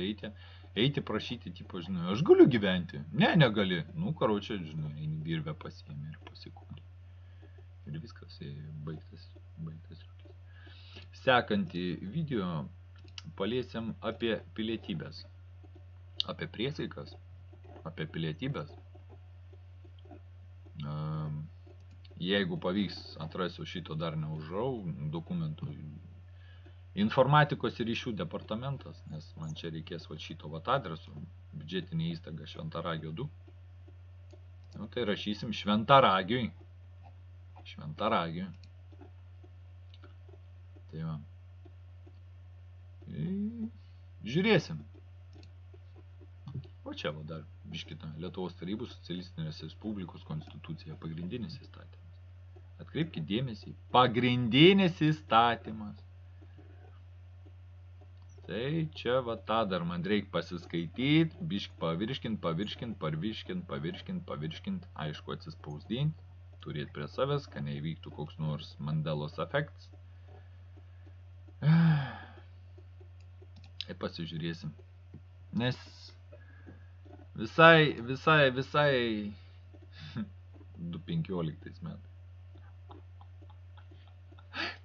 D: eiti prašyti, tipo, žinai, aš galiu gyventi. Ne, negali. Karočią, žinai, eini virvę pasiėmė ir pasikūrė. Ir viskas, baigtas. Sekantį video paliesim apie pilietybės. Apie priesaikas, apie pilietybės. Jeigu pavyks, atrasiu šito dar neužrau dokumentų. Informatikos ir ryšių departamentas, nes man čia reikės šito adresu, biudžetinė įstaiga Šventaragio 2. Tai rašysim Šventaragiui. Šventaragiui. Tai va. Žiūrėsim. O čia dar biškita Lietuvos Tarybų Socialistinės Respublikos konstitucija, pagrindinis įstatymas. Atkreipkite dėmesį, pagrindinis įstatymas. Tai čia tą dar man reikia pasiskaityti, bišk pavirškint, aišku atsispausdinti, turėti prie savęs, kad neįvyktų koks nors Mandelos efektas. Tai pasižiūrėsim. Nes visai 2015 metais.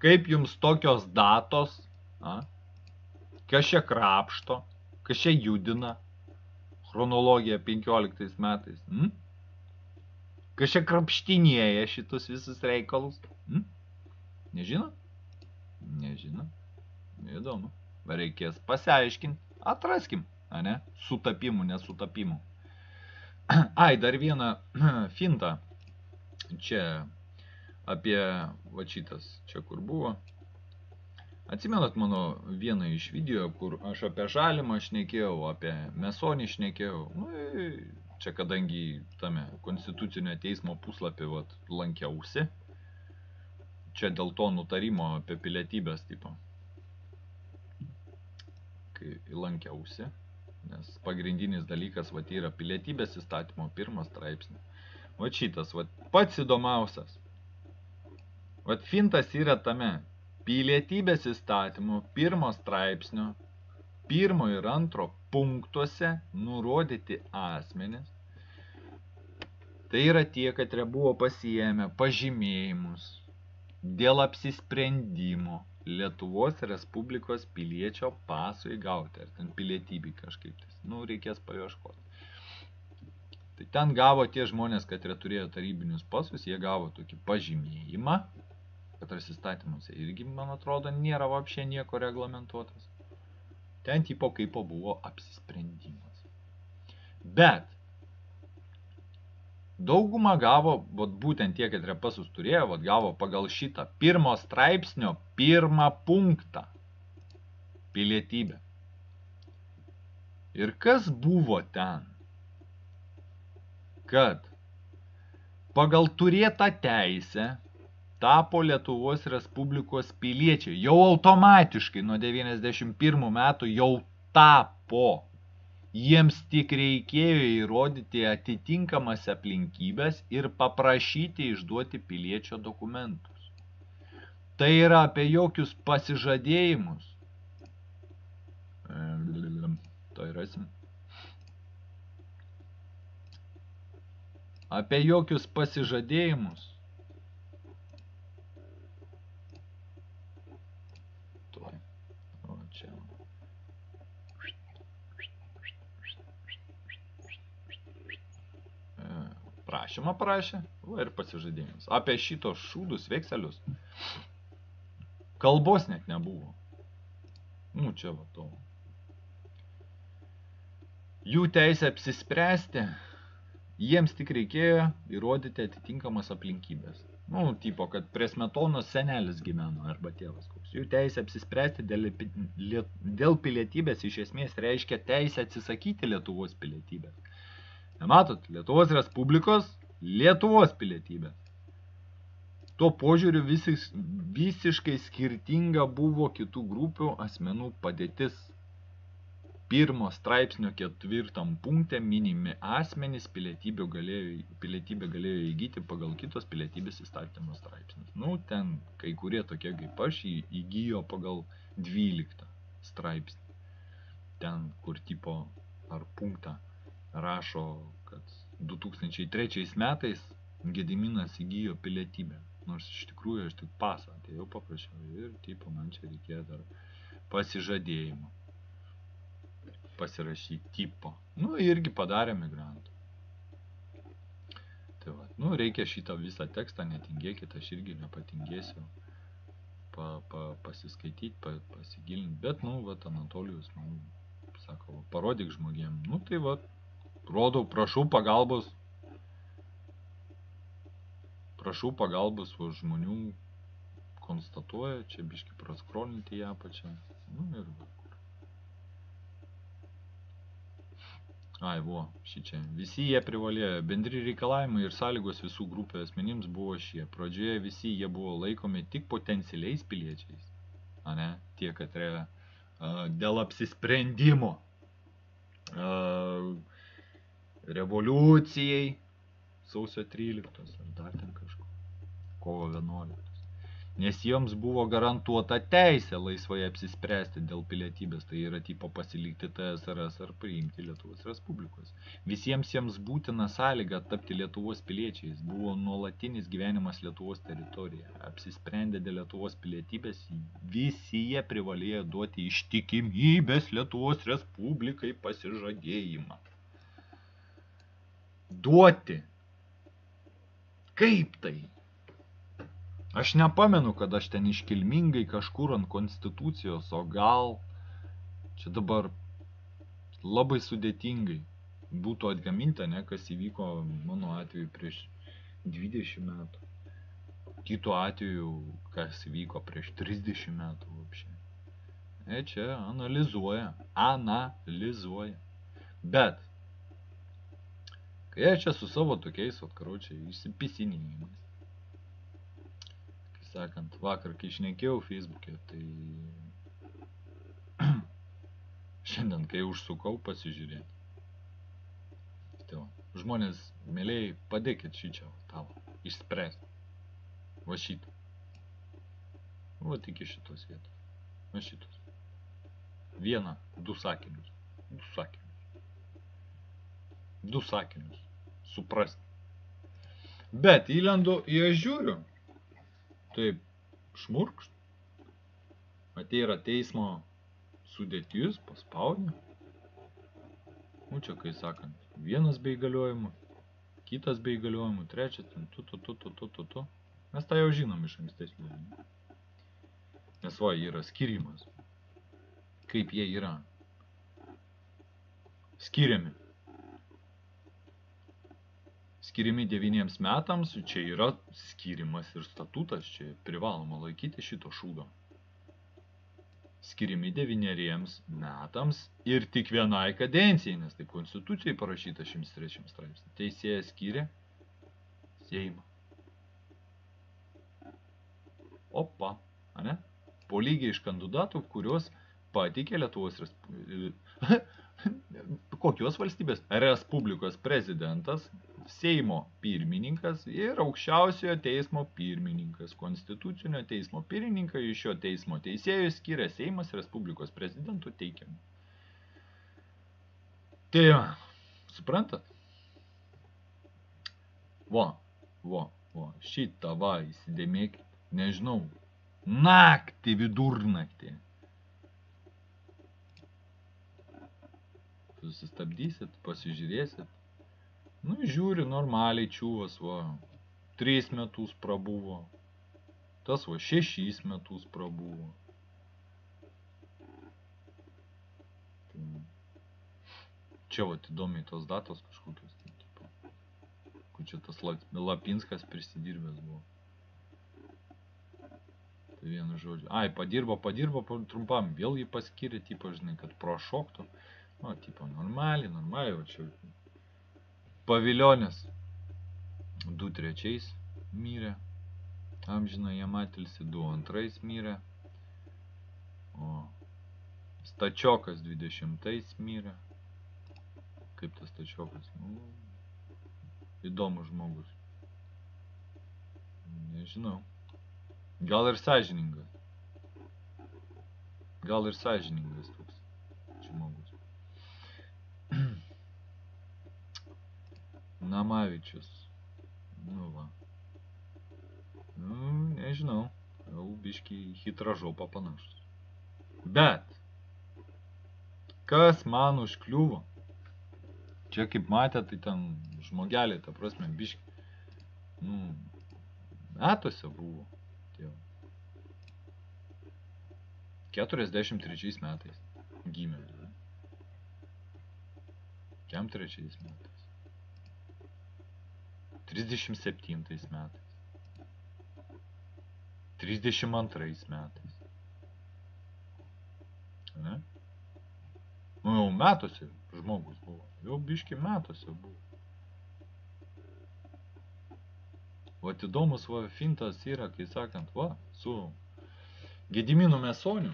D: Kaip jums tokios datos, kas čia krapšto, kas čia judina chronologiją 15 metais, kas čia krapštinėja šitus visus reikalus, nežino? Nežino, įdomu, reikės pasiaiškinti, atraskim, ne, sutapimų, nesutapimų. Dar vieną fintą, čia apie šitas, čia kur buvo. Atsimenat mano vieną iš video, kur aš apie žalimą šnekėjau, apie mesonį šnekėjau. Čia kadangi tame konstitucinio teismo puslapį lankiausi. Čia dėl to nutarimo apie pilietybės tipo. Kai lankiausi, nes pagrindinis dalykas yra pilietybės įstatymo 1 straipsnis. Šitas, pats įdomiausias. Fintas yra tame. Pilietybės įstatymo 1 straipsnio 1 ir 2 punktuose nurodyti asmenys. Tai yra tie, kad buvo pasiėmę pažymėjimus dėl apsisprendimo Lietuvos Respublikos piliečio pasui gauti, ar ten pilietybį kažkaip. Reikės paieškoti. Tai ten gavo tie žmonės, kad turėjo tarybinius pasus, jie gavo tokį pažymėjimą. Katras įstatymuose irgi, man atrodo, nėra vapšė nieko reglamentuotas. Ten tipo kaipo buvo apsisprendimas. Bet dauguma gavo, būtent tie, kad pasus turėjo, gavo pagal šitą 1 straipsnio 1 punktą pilietybę. Ir kas buvo ten? Kad pagal turėtą teisę tapo Lietuvos Respublikos piliečiai. Jau automatiškai nuo 91 metų jau tapo. Jiems tik reikėjo įrodyti atitinkamas aplinkybės ir paprašyti išduoti piliečio dokumentus. Tai yra apie jokius pasižadėjimus. Tai rasim. Apie jokius pasižadėjimus. Prašymą parašė, ir pasižadėjimus. Apie šitos šūdus, vekselius kalbos net nebuvo. Čia to. Jų teisę apsispręsti, jiems tik reikėjo įrodyti atitinkamas aplinkybės. Nu, tipo, kad prie Smetonos senelis gyveno arba tėvas koks. Jų teisė apsispręsti dėl pilietybės iš esmės reiškia teisę atsisakyti Lietuvos pilietybės. Nematot, Lietuvos Respublikos, Lietuvos pilietybės. Tuo požiūriu visiškai skirtinga buvo kitų grupių asmenų padėtis. 1 straipsnio 4 punkte minimi asmenys pilietybę galėjo įgyti pagal kitos pilietybės įstatymo straipsnius. Nu, ten kai kurie tokie kaip aš įgijo pagal 12 straipsnį. Ten, kur tipo ar punktą rašo, kad 2003 metais Gediminas įgijo pilietybę. Nors iš tikrųjų aš tik pasą atėjau paprašiau ir tipo man čia reikėjo dar pasižadėjimo pasirašyti tipo. Nu, irgi padarė migrantų. Tai va, nu, reikia šitą visą tekstą, netingėkit, aš irgi nepatingėsiu pasiskaityti, pasigilinti. Bet, nu, va, Anatolijus, nu, sako, parodyk žmogėm. Nu, tai va, rodau, prašau pagalbos, o žmonių konstatuoja, čia biški praskrolinti ją pačią. Nu, ir va. Ai, vo, šičia. Visi jie privalėjo. Bendri reikalavimai ir sąlygos visų grupių asmenims buvo šie. Pradžioje visi jie buvo laikomi tik potencialiais piliečiais. A ne? Tie, kad dėl apsisprendimo revoliucijai sausio 13 ar dar ten kažko. Kovo 11. Nes joms buvo garantuota teisė laisvai apsispręsti dėl pilietybės, tai yra tipo pasilikti TSRS ar priimti Lietuvos Respublikos. Visiems jiems būtina sąlyga tapti Lietuvos piliečiais, buvo nuolatinis gyvenimas Lietuvos teritorijoje. Apsisprendę dėl Lietuvos pilietybės, visi jie privalėjo duoti ištikimybės Lietuvos Respublikai pasižadėjimą. Duoti. Kaip tai? Aš nepamenu, kad aš ten iškilmingai kažkur ant konstitucijos, o gal čia dabar labai sudėtingai būtų atgaminta, ne, kas įvyko mano atveju prieš 20 metų. Kito atveju, kas įvyko prieš 30 metų vapšė. Čia analizuoja. Bet, kai aš čia su savo tokiais, atkaročiai, išsipisinėjimais, sakant, vakar, kai šnekėjau Facebook'e, tai šiandien, kai užsukau pasižiūrėti. Tai va, žmonės, mėlėjai, padėkit šičia tavo, išspręsti. Va šitą. Va tik iš šitos vietos. Va šitos. 1, 2 sakinius. 2 sakinius. Suprasti. Bet įlendu, aš žiūriu. Taip, šmurkšt. Ateira teismo sudėtis, paspaudė. Nu, čia, kai sakant, 1 be įgaliojimų, 2 be įgaliojimų, 3, tu. Mes tą jau žinom iš ankstesnių. Nes va, yra skirimas. Kaip jie yra skiriami. Skiriami 9 metams, čia yra skirimas ir statutas, čia privaloma laikyti šito šūdo. Skiriami 9 metams ir tik 1 kadencijai, nes taip konstitucijai parašyta 103 straipsnį. Teisėjas skiria Seimą. Opa, ane? Po lygiai iš kandidatų, kurios pateikė Lietuvos kokios valstybės? Respublikos prezidentas, Seimo pirmininkas ir aukščiausiojo teismo pirmininkas. Konstitucinio teismo pirmininką iš šio teismo teisėjų skiria Seimas Respublikos prezidentų teikiamu. Tai, suprantat? Šitą va, įsidėmėkit, nežinau, naktį, vidurnaktį. Susistabdysit, pasižiūrėsit. Nu, žiūri, normaliai čiūvas, va, 3 metus prabuvo. Tas, va, 6 metus prabuvo. Čia, va, įdomiai tos datos kažkokios. Tai, tipo, kur čia tas Lapinskas prisidirbęs buvo. Tai vienu žodžiu. Ai, padirbo trumpam, vėl jį paskyrė, tipo, žinai, kad prošoktų. O, tipo, normaliai, o čia Paviljonis 2-3 mirė, amžina jam atilsi 2-2 mirė, o Stačiokas 20 mirė. Kaip tas Stačiokas? Nu, įdomus žmogus. Nežinau. Gal ir sąžiningas. Toks žmogus. Namavičius. Nu va. Nu, nežinau. Jau biškį hitražopą panašus. Bet, kas man užkliuvo? Čia kaip matė, tai ten žmogeliai, ta prasme, biškį. Nu, metuose buvo. 43 metais gimė. 43 metais. 37 metais. 32 metais. Ne? Nu, jau metuose žmogus buvo. Jau biški metuose buvo. O įdomus va fintas yra, kai sakant, va, su Gediminu Mesoniu.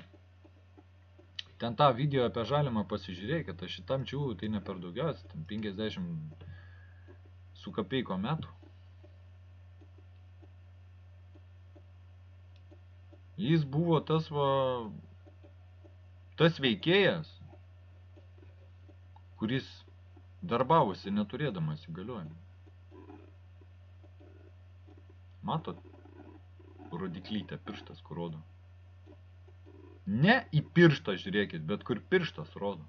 D: Ten tą video apie Žalimą pasižiūrėkit, aš šitam čiūvui tai ne per daugiausiai, ten 50 su kapeiko metų. Jis buvo tas veikėjas, kuris darbavosi neturėdamas įgaliojimų. Matot, rodiklytę pirštas, kur rodo. Ne į pirštą žiūrėkit, bet kur pirštas rodo.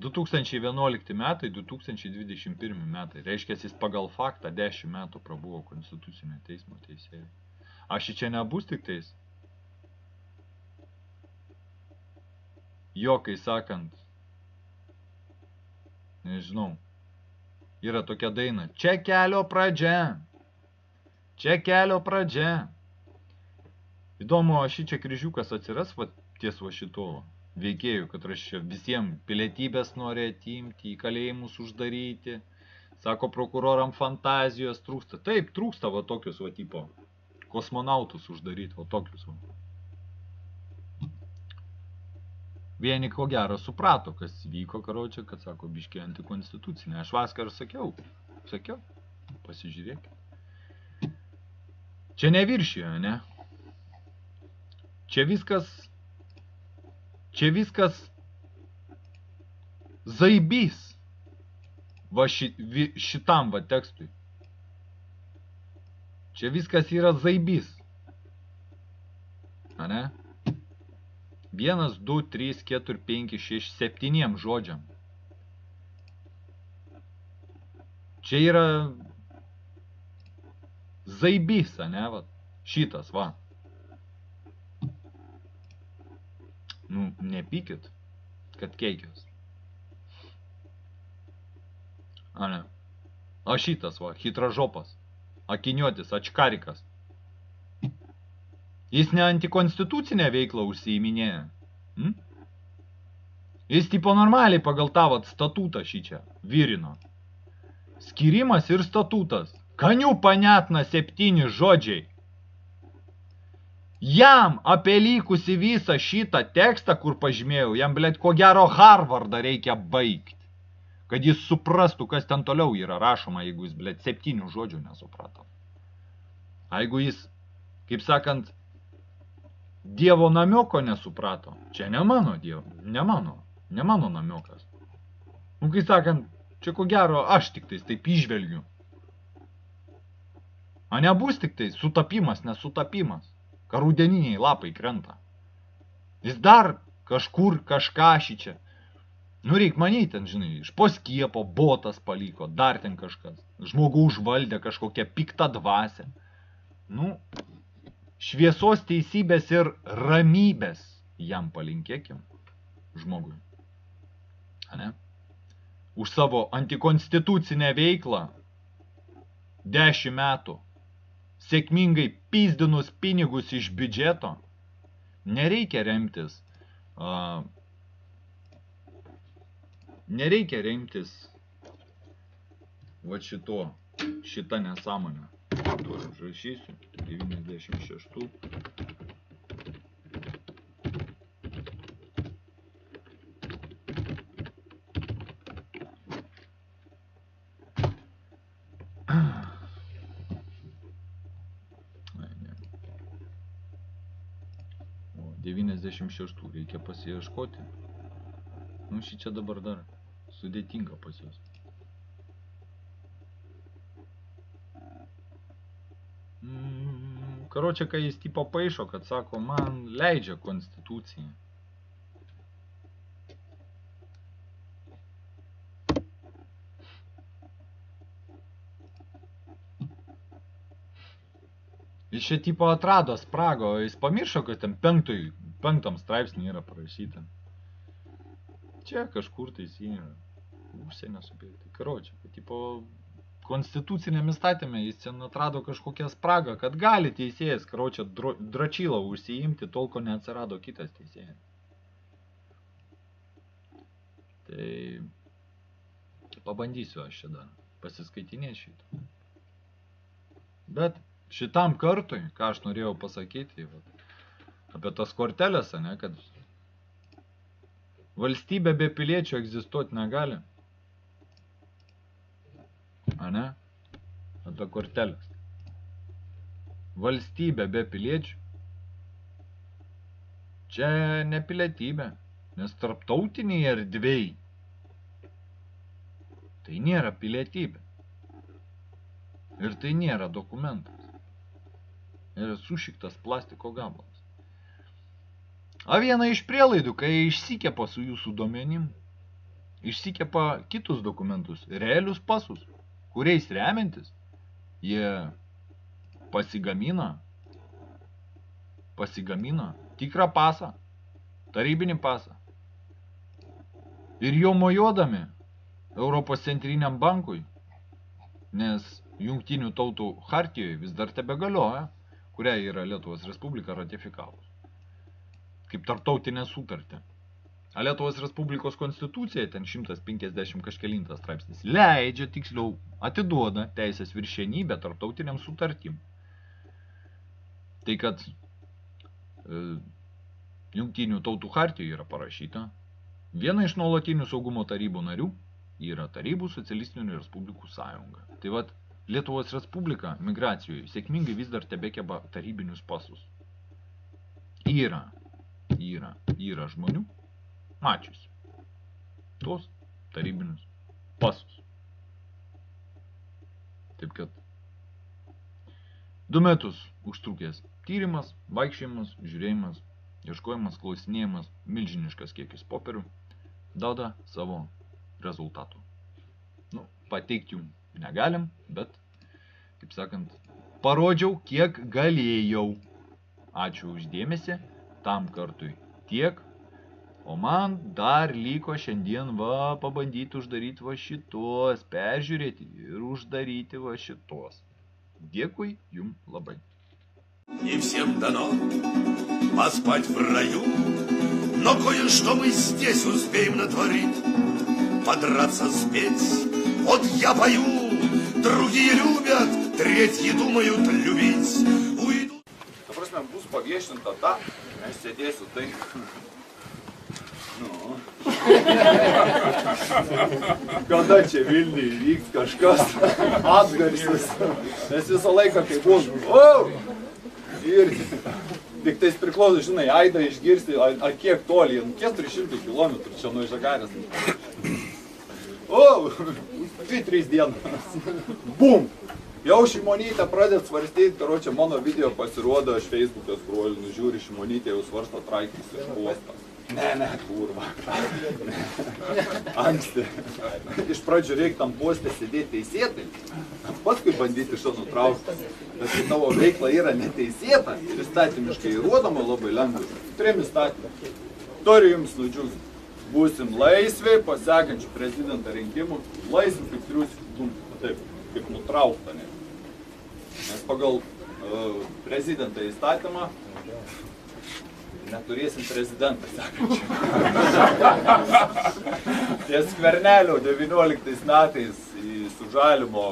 D: 2011 metai, 2021 metai. Reiškia, jis pagal faktą 10 metų prabuvo Konstitucinio teismo teisėjai. Aš čia nebus tik tais. Jo, kai sakant, nežinau, yra tokia daina. Čia kelio pradžia. Čia kelio pradžia. Įdomu, aš čia kryžiukas atsiras ties šito veikėjų, kad aš čia visiems pilietybės nori atimti, į kalėjimus uždaryti. Sako, prokuroram fantazijos trūksta. Taip, trūksta tokius tipo kosmonautus uždaryti, tokius. Vieni ko gero suprato, kas vyko, karočią, kad sako, biškė antikonstitucinė. Aš vakar sakiau, pasižiūrėk. Čia neviršijo, ne? Čia viskas zaibys šitam tekstui. Čia viskas yra zaibys. A ne? 1, 2, 3, 4, 5, 6, 7 žodžiam. Čia yra zaibys, a ne? Šitas, va. Nu, nepykit, kad keikios. A ne? A šitas, va, hitražopas, akiniuotis, ačkarikas. Jis ne antikonstitucinę veiklą užsiiminėja. Jis tipo normaliai pagal tą statutą šičia virino. Skirimas ir statutas. Kaniu panetna 7 žodžiai. Jam apie likusi visą šitą tekstą, kur pažymėjau, jam, blėt, ko gero Harvardą reikia baigti. Kad jis suprastų, kas ten toliau yra rašoma, jeigu jis, blėt, 7 žodžių nesuprato. A jeigu jis, kaip sakant, Dievo namioko nesuprato, čia ne mano Dievo, ne mano namiokas. Nu, kai sakant, čia ko gero aš tik tais taip įžvelgiu. A nebus tik tai sutapimas, nesutapimas. Rudeniniai lapai krenta. Jis dar kažkur kažką šičia. Nu, reik manyti, ten, žinai, iš po skiepo botas paliko, dar ten kažkas. Žmogų užvaldė kažkokią piktą dvasę. Nu, šviesos, teisybės ir ramybės jam palinkėkim žmogui. A ne? Už savo antikonstitucinę veiklą 10 metų sėkmingai pyzdinus pinigus iš biudžeto, nereikia remtis va šitą nesąmonę. Tuo užrašysiu 96. O 96 reikia pasiieškoti. Nu, šį čia dabar dar sudėtinga pas juos. Karočią, kai jis tipo paišo, kad sako, man leidžia konstitucija. Jis čia tipo atrado spragą, o jis pamiršo, kad ten penktam straipsnį yra parašyta. Čia kažkur tai yra užsienio subjektai. Karočią, kad tipo konstitucinėm įstatymė jis ten atrado kažkokią spragą, kad gali teisėjas, karočią, dračylą užsiimti, tol, ko neatsirado kitas teisėjas. Tai pabandysiu aš čia dar pasiskaitinėti šitą. Bet šitam kartui, ką aš norėjau pasakyti, apie tas kortelės, ne, kad valstybė be piliečių egzistuoti negali. Ane? Apie kortelės. Valstybė be piliečių. Čia ne pilietybė, nes tarptautiniai erdvėj tai nėra pilietybė. Ir tai nėra dokumentas. Yra sušiktas plastiko gabalas. A viena iš prielaidų, kai išsikepa su jūsų duomenim, išsikepa kitus dokumentus, realius pasus, kuriais remiantis, jie pasigamina tikrą pasą, tarybinį pasą. Ir jo mojuodami Europos centriniam bankui, nes Jungtinių tautų chartijoje vis dar tebegalioja, kurią yra Lietuvos Respublika ratifikavus, kaip tarptautinė sutartį. A Lietuvos Respublikos konstitucija, ten 150 kažkelintas straipsnis, leidžia, tiksliau, atiduoda teisės viršenybę tarptautiniam sutartim. Tai kad Jungtinių tautų chartijoje yra parašyta, viena iš nuolatinių saugumo tarybų narių yra Tarybų socialistinių respublikų sąjunga. Tai vat, Lietuvos Respublika migracijoje sėkmingai vis dar tebekeba tarybinius pasus. Yra žmonių, mačiusi tos tarybinius pasus. Taip kad 2 metus užtrukęs tyrimas, vaikščiojimas, žiūrėjimas, ieškojimas, klausinėjimas, milžiniškas kiekis popierių duoda savo rezultatų. Nu, pateikti jums negalim, bet, kaip sakant, parodžiau, kiek galėjau. Ačiū uždėmesį, tam kartui tiek. O man dar liko šiandien pabandyti uždaryti šitos, peržiūrėti ir uždaryti šitos. Dėkui jums labai.
C: Не всем дано поспать в раю, но кое-что мы здесь успеем натворить. Подраться, спеть, вот я пою, другие любят, третьи думают любить. Уйдут.
B: Ta prasme, bus paviešinta ta, aš sėdėsiu tai. Nu. Kada čia Vilniui vyks kažkas atgarsis, nes visą laiką kaip bus. Ir tik tais priklauso, žinai, aidą išgirsti, ar kiek toli, 400 km čia nuo Žagarės. 2-3 dienas. Bum! Jau Šimonytė pradėt svarstyti, karočią mano video pasirodo, aš Facebook'e scrollinu, žiūri, Šimonytė jau svarsto traiktis iš postą. Ne, kurva. Anksti. Iš pradžių reikia tam postę sėdėti teisėtai, paskui bandyti iš to nutraukti. Bet kai tavo veikla yra neteisėta ir įstatymiškai įrodoma labai lengvai, 3 įstatymai. Turiu jums nudžiūsti. Būsim laisvi po sekančių prezidento rinkimų, laisvi kaip triusių, taip, kaip nutraukta. Nes pagal prezidentą įstatymą, neturėsim prezidentą, sakančią. Ties Skvernelio 19 metais su Žalimo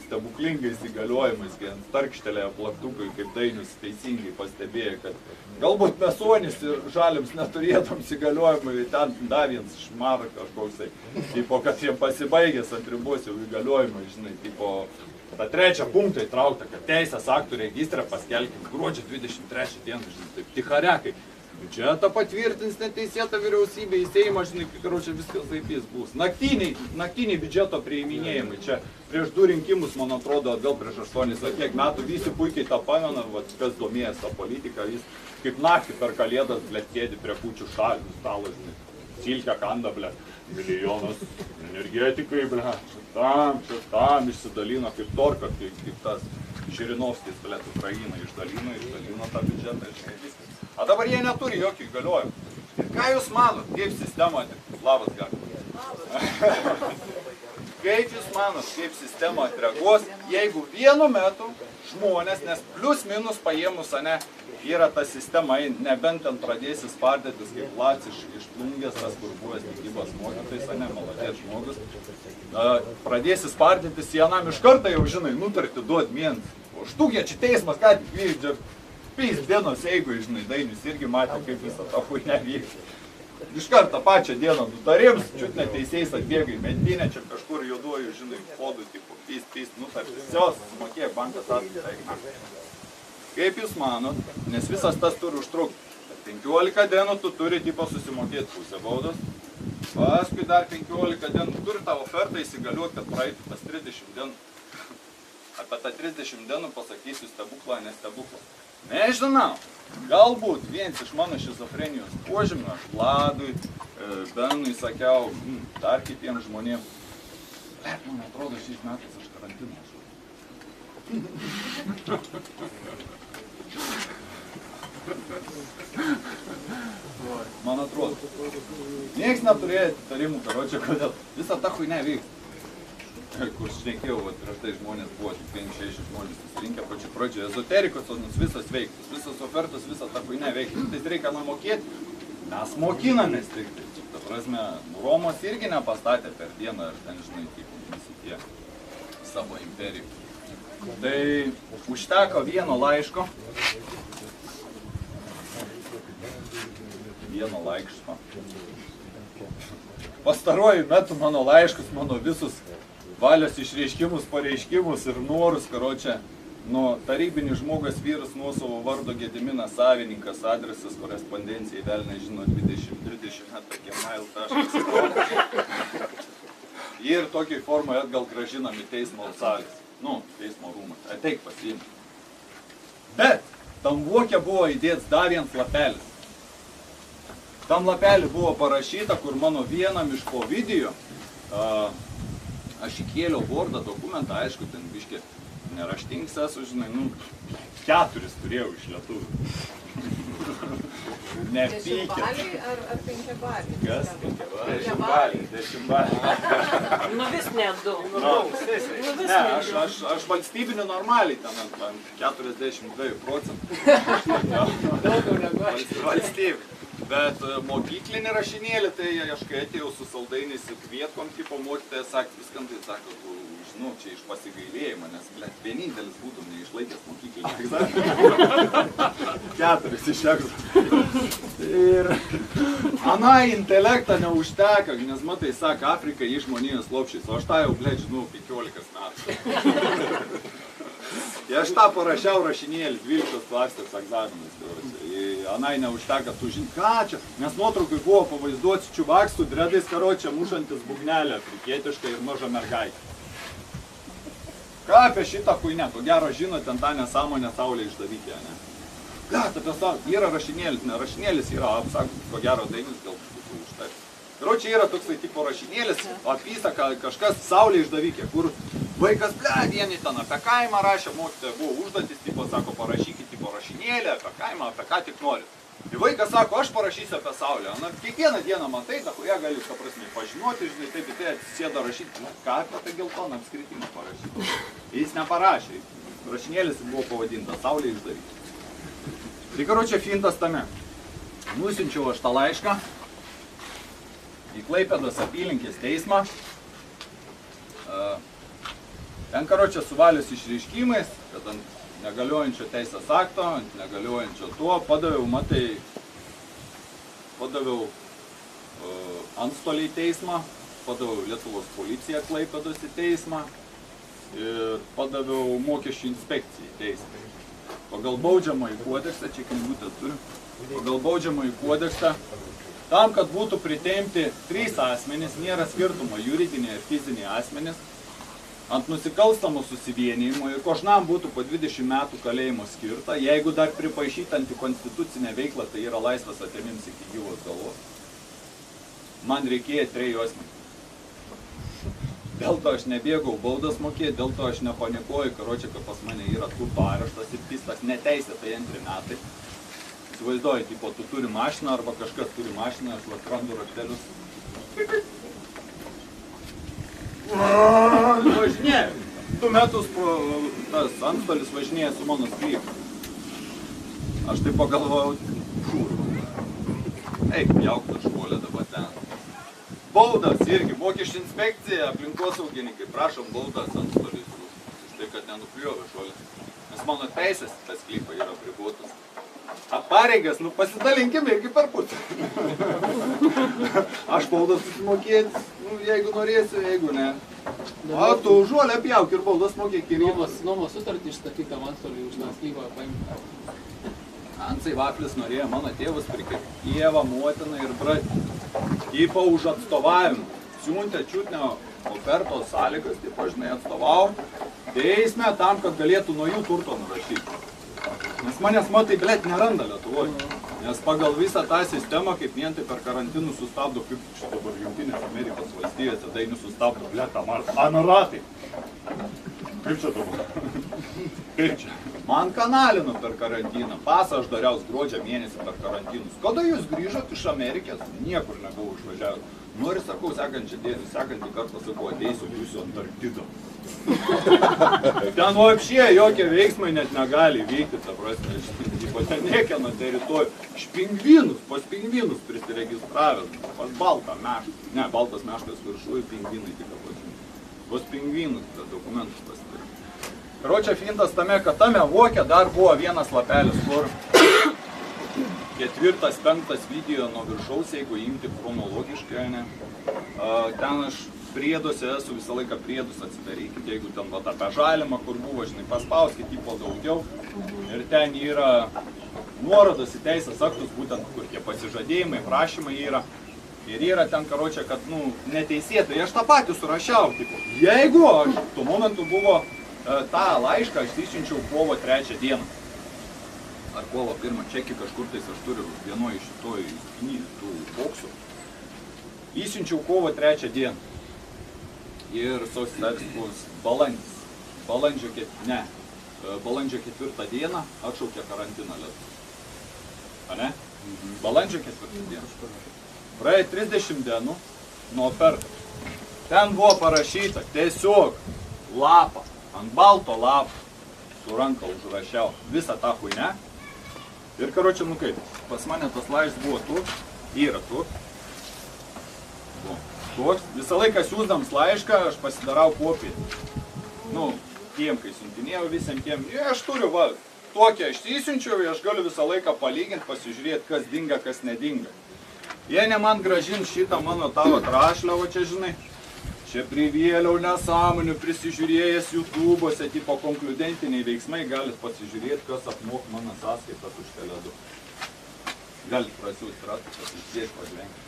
B: stebuklingais įgaliojimais, kai ant tarkštelėjo plaktukai, kaip Dainius teisingai pastebėjo, kad galbūt Mesonis ir Žalims neturėtams įgaliojimai, ten dar vienas šmara kažkoksai, tipo, kad jiem pasibaigęs ant ribos jau įgaliojimai, žinai, tipo, tą trečią punktą įtraukta, kad teisės aktų registrą paskelkim gruodžio 23 dieną, žinai, taip, ticharekai. Biudžetą patvirtins neteisėta vyriausybė, į Seimą, žinai, karočią viskas zaipys bus. Naktiniai biudžeto priiminėjimai. Čia prieš 2 rinkimus, man atrodo, atgal prieš 8 ar kiek metų, visi puikiai tą pamena, kas domėjęs tą politiką, jis kaip naktį per kalėdas, blėt, sėdi prie kūčių stalo, žinai, silkę kanda, blėt, milijonas energetikai, blėt, čia tam išsidalino kaip torka, kaip tas Žirinovskis, blėt, Ukrainą išdalino tą biudžetą, žinai, viskas. A dabar jie neturi jokių įgaliojimų. Ir ką jūs manot, kaip sistema, labas gali? Kaip jūs manot, kaip sistema atreaguos, jeigu vienu metu žmonės, nes plius minus paėmus, ane, yra ta sistema, nebent ten pradėsi spardytis kaip Lac iš Plungės, tas kur buvęs tikybos mokytojas, ane, maladės žmogus, pradėsi spardytis, vienam iš karto jau, žinai, nutarti duot mėnesį. O štukė, čia teismas, ką tik vykdžia. 5 dienos, jeigu, žinai, Dainius irgi matė, kaip visą tą huinę vyks. Iš karto pačią dieną nutarims, čiut neteisėjais atbėga į Medinę, čia kažkur juoduoju, žinai, kodų, tipo, pys, nutartis, sumokėk bankas atskaitą. Kaip jūs manot, nes visas tas turi užtrukti. 15 dienų tu turi, tipo, susimokėti pusę baudos, paskui dar 15 dienų turi tą ofertą įsigaliuoti, kad praeitų tas 30 dienų. Apie tą 30 dienų pasakysiu stebuklą, ne stebuklą. Nežinau, galbūt vienas iš mano šizofrenijos požymių, aš Vladui, Benui sakiau, dar kitiems žmonėms, man atrodo, šiais metais aš karantiną esu. Man atrodo, nieks neturėjo tarimų, karočią, kodėl visą tą huinę vyks. Kur šnekėjau, prieš tai žmonės buvo, tik 5-6 žmonės susirinkę pačiu pradžioje, ezoterikos, visas veiktus, visas ofertas, visą tą huinę veiktus. Tai reikia namokėti, mes mokinamės tik tai. Ta prasme, Romos irgi nepastatė per dieną, ar ten, žinai, kaip visi tie savo imperijų. Tai užteko vieno laiško. Pastaruoju metu mano laiškus, mano visus valios išreiškimus, pareiškimus ir norus, karočią, tarybinis žmogas vyras nuosavo vardo Gediminas savininkas, adresas, korespondencijai velniai žino 2030@gmail.com. Ir tokiai formai atgal gražinami teismo salės, teismo rūmas, ateik pasiimti. Bet tam vokė buvo įdėts dar vienas lapelis. Tam lapelį buvo parašyta, kur mano vienam iš po video, aš įkėliau Wordą dokumentą, aišku, ten biškė neraštingas esu, žinai, 4 turėjau iš lietuvių. Nepykit.
F: 10 baliai ar 5 baliai?
B: Kas? 10 baliai.
F: Nu vis nedaug.
B: Ne, aš valstybinių normaliai ten ant 42%. Valstybė. Bet mokyklinį rašinėlį, tai aš kai atėjau su saldainiais ir kvietkom, tipo mokytoja sakė, viskam tai sako, žinau, čia iš pasigailėjimo, nes, blėt, vienintelis būtum neišlaikęs mokyklinį egzaminą. 4 iš egzaminą. Ir ana intelektą neužteka, nes matai, sako, Afrika iš žmonijos lopšys, o aš tą jau, blėt, žinau, 15 metų. Aš tą parašiau rašinėlį 12 klasės egzaminas. Anai neužteka, tu žinai, ką čia, nes nuotraukai buvo pavaizduoti čiuvaks su dredais, karočią, mušantis bugnelę afrikietiškai ir mažą mergaitę. Ką apie šitą huinę, ko gero žino, ten tą nesąmonę saulė išdavikė, ne? Ką, apie savo, yra rašinėlis, ne, rašinėlis yra, apsako, ko gero Dainis gal būtų užtai. Karočią yra toksai tipo rašinėlis, apysaka kažkas saulė išdavikė, kur vaikas, vieni ten apie kaimą rašė, mokytoja buvo užduotis, tipo, sako, parašykit tipo rašinėlį apie kaimą, apie ką tik norit. Ir vaikas sako, aš parašysiu apie saulę. Na, kiekvieną dieną matai, ta kurie gali, ta prasme, pažinoti, žinai, taip, tai atsisėda rašyti, ką apie tą geltoną apskritimą parašyti. Jis neparašė. rašinėlis buvo pavadintas Saulė išdavyti. Tai karočią fintas tame. Nusiunčiau aš tą laišką į Klaipėdos apylinkės teismą. Ten karočią suvalius išreiškimais, kad ant negaliojančio teisės akto, ant negaliojančio tuo, padaviau antstolį į teismą, padaviau Lietuvos policiją Klaipėdos į teismą ir padaviau mokesčių inspekciją į teismą. Pagal baudžiamąjį kodeksą, čia knygutę turiu, pagal baudžiamąjį kodeksą, tam, kad būtų priteimti 3 asmenys, nėra skirtumo juridiniai ir fiziniai asmenys, ant nusikalstamo susivienijimo ir kožnam būtų po 20 metų kalėjimo skirta, jeigu dar pripaišyta antikonstitucinė veikla, tai yra laisvas atėmims iki gyvos galvos. Man reikėjo 3 asmenys. Dėl to aš nebėgau baudas mokėti, dėl to aš nepanikuoju, karočią, kad pas mane yra turto areštas ir pistas neteisėtai 2 metai. Įsivaizduoju, tipo, tu turi mašiną arba kažkas turi mašiną, aš atrandu raktelius. Važinėjau. 2 metus tas antstolis važinėja su mano sklypu. Aš taip pagalvojau, eik, jauk tą školę dabar ten. Baudas irgi, mokesčių inspekcija, aplinkosaugininkai, prašom baudas antstolis už tai, kad nenupjovė šolės. Nes mano teisės į tą sklypą yra apribotas. Pareigas, pasidalinkim irgi per pusę. Aš baudas susimokėti, jeigu norėsiu, jeigu ne. O tu žolę pjauk ir baudas mokėk ir
G: Nuomos sutartį išstatytą antstoliui už tą sklypą paimti.
B: Ansai Vaflis norėjo mano tėvus prikirti. Ieva, motina ir bratį. Tipo už atstovavimą. Siuntė čiutnio ofertos sąlygas, tipo žinai atstovau. Teisme tam, kad galėtų nuo jų turto nurašyti. Nes manęs matai, blėt, neranda Lietuvoje. Nes pagal visą tą sistemą, kaip vien tai per karantinų sustabdo, kaip čia dabar Jungtinės Amerikos valstijose, dainių sustabdo, blėt, anaratai. Kaip čia dabar? Kaip čia? Man kanalino per karantiną. Pasą aš dariaus gruodžio mėnesį per karantinus. Kada jūs grįžot iš Amerikės? Niekur nebuvau išvažiavęs. Nori, sakau, sekantį kartą sakau, ateisiu, būsiu Antarktido. Ten vapšė jokie veiksmai net negali vykti, ta prasme, ten niekieno teritorijų. Iš pingvinus, pas pingvinus prisiregistravęs, pas baltą mešką. Ne, baltas meškas viršuoju, pingvinai tik apačiai. Pas pingvinus dokumentus pasidarė. Karočią fintas tame, kad tame vokė dar buvo vienas lapelis, kur 4-5 video nuo viršaus, jeigu imti chronologiškai, ne. Ten aš prieduose esu, visą laiką priedus atsidarykit, jeigu ten va apie žalimą, kur buvo, žinai, paspauskit jį po daugiau. Ir ten yra nuorodos į teisės aktus, būtent kur tie pasižadėjimai, prašymai yra. Ir yra ten, karočią, kad, neteisėtai, aš tą patį surašiau, tipo, jeigu aš tuo momentu buvo tą laišką, aš išsiunčiau kovo 3 dieną. Ar kovo 1, čekį kažkur tais aš turiu vienoje iš tų boksų. Įsiunčiau kovo 3 dieną. Ir sausio bus balandis. Balandžio 4 dieną atšaukė karantiną Lietuvą. A ne? Balandžio 4 dieną. Praėjo 30 dienų nuo ofertos. Ten buvo parašyta tiesiog lapą, ant balto lapą, su ranka užrašiau visą tą huinę. Ir karočią, kaip, pas mane tas laiškas buvo toks, yra toks. Visą laiką siūsdams laišką, aš pasidarau kopiją. Tiem, kai siuntinėjau visiems tiem, aš turiu, tokią aš įsiunčiau, aš galiu visą laiką palyginti, pasižiūrėti, kas dinga, kas nedinga. Jie ne man gražin šitą mano tavo trašlę, o čia, žinai, čia privėliau nesąmonių, prisižiūrėjęs YouTube'ose, tipo konkludentiniai veiksmai, galit pasižiūrėti, kas apmok mano sąskaitas už Tele2. Galit prasiūsti ratų, pasižiūrėti, pažvengti.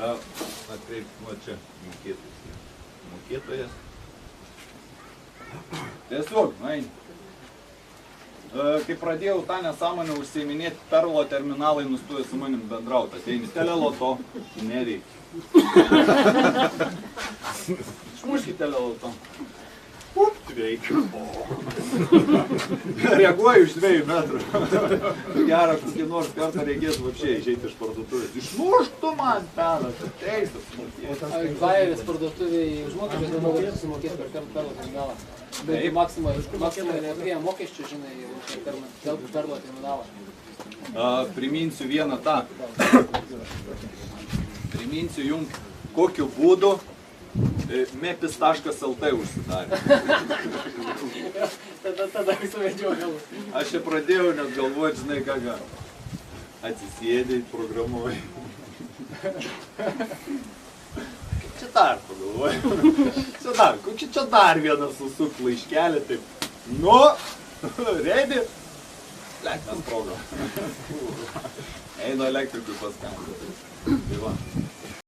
B: Atkreip, čia mokėtojas. Tiesiog, kai pradėjau tą nesąmonę užsiiminėti, Perlo terminalai nustojo su manim bendrauti. Ateini, Teleloto, nereikia. Išmuškit Teleloto. Veikiu. Reaguoju iš 2 metrų. Gerą kokį nors kartą reikės vapšiai išeiti iš parduotuvės. Išmuštų man peną, teisas.
G: Bajeris parduotuviai užmokės, bet manau, kad susimokės per perlo terminalą. Bet Maxima nepriėmė mokesčių, žinai, per perlo terminalą.
B: Priminsiu vieną tą. Priminsiu jums, kokiu būdu mepis.lt užsidarė.
G: Tada suvedžiau galus.
B: Aš čia pradėjau net galvoti, žinai, ką. Atsisėdėjai, programuoji. Kaip čia dar pagalvoju? Kokį čia dar vieną susuk laiškelį, taip. Nu, ready? Lektas program. Einu elektrikui paskambinti. Tai va.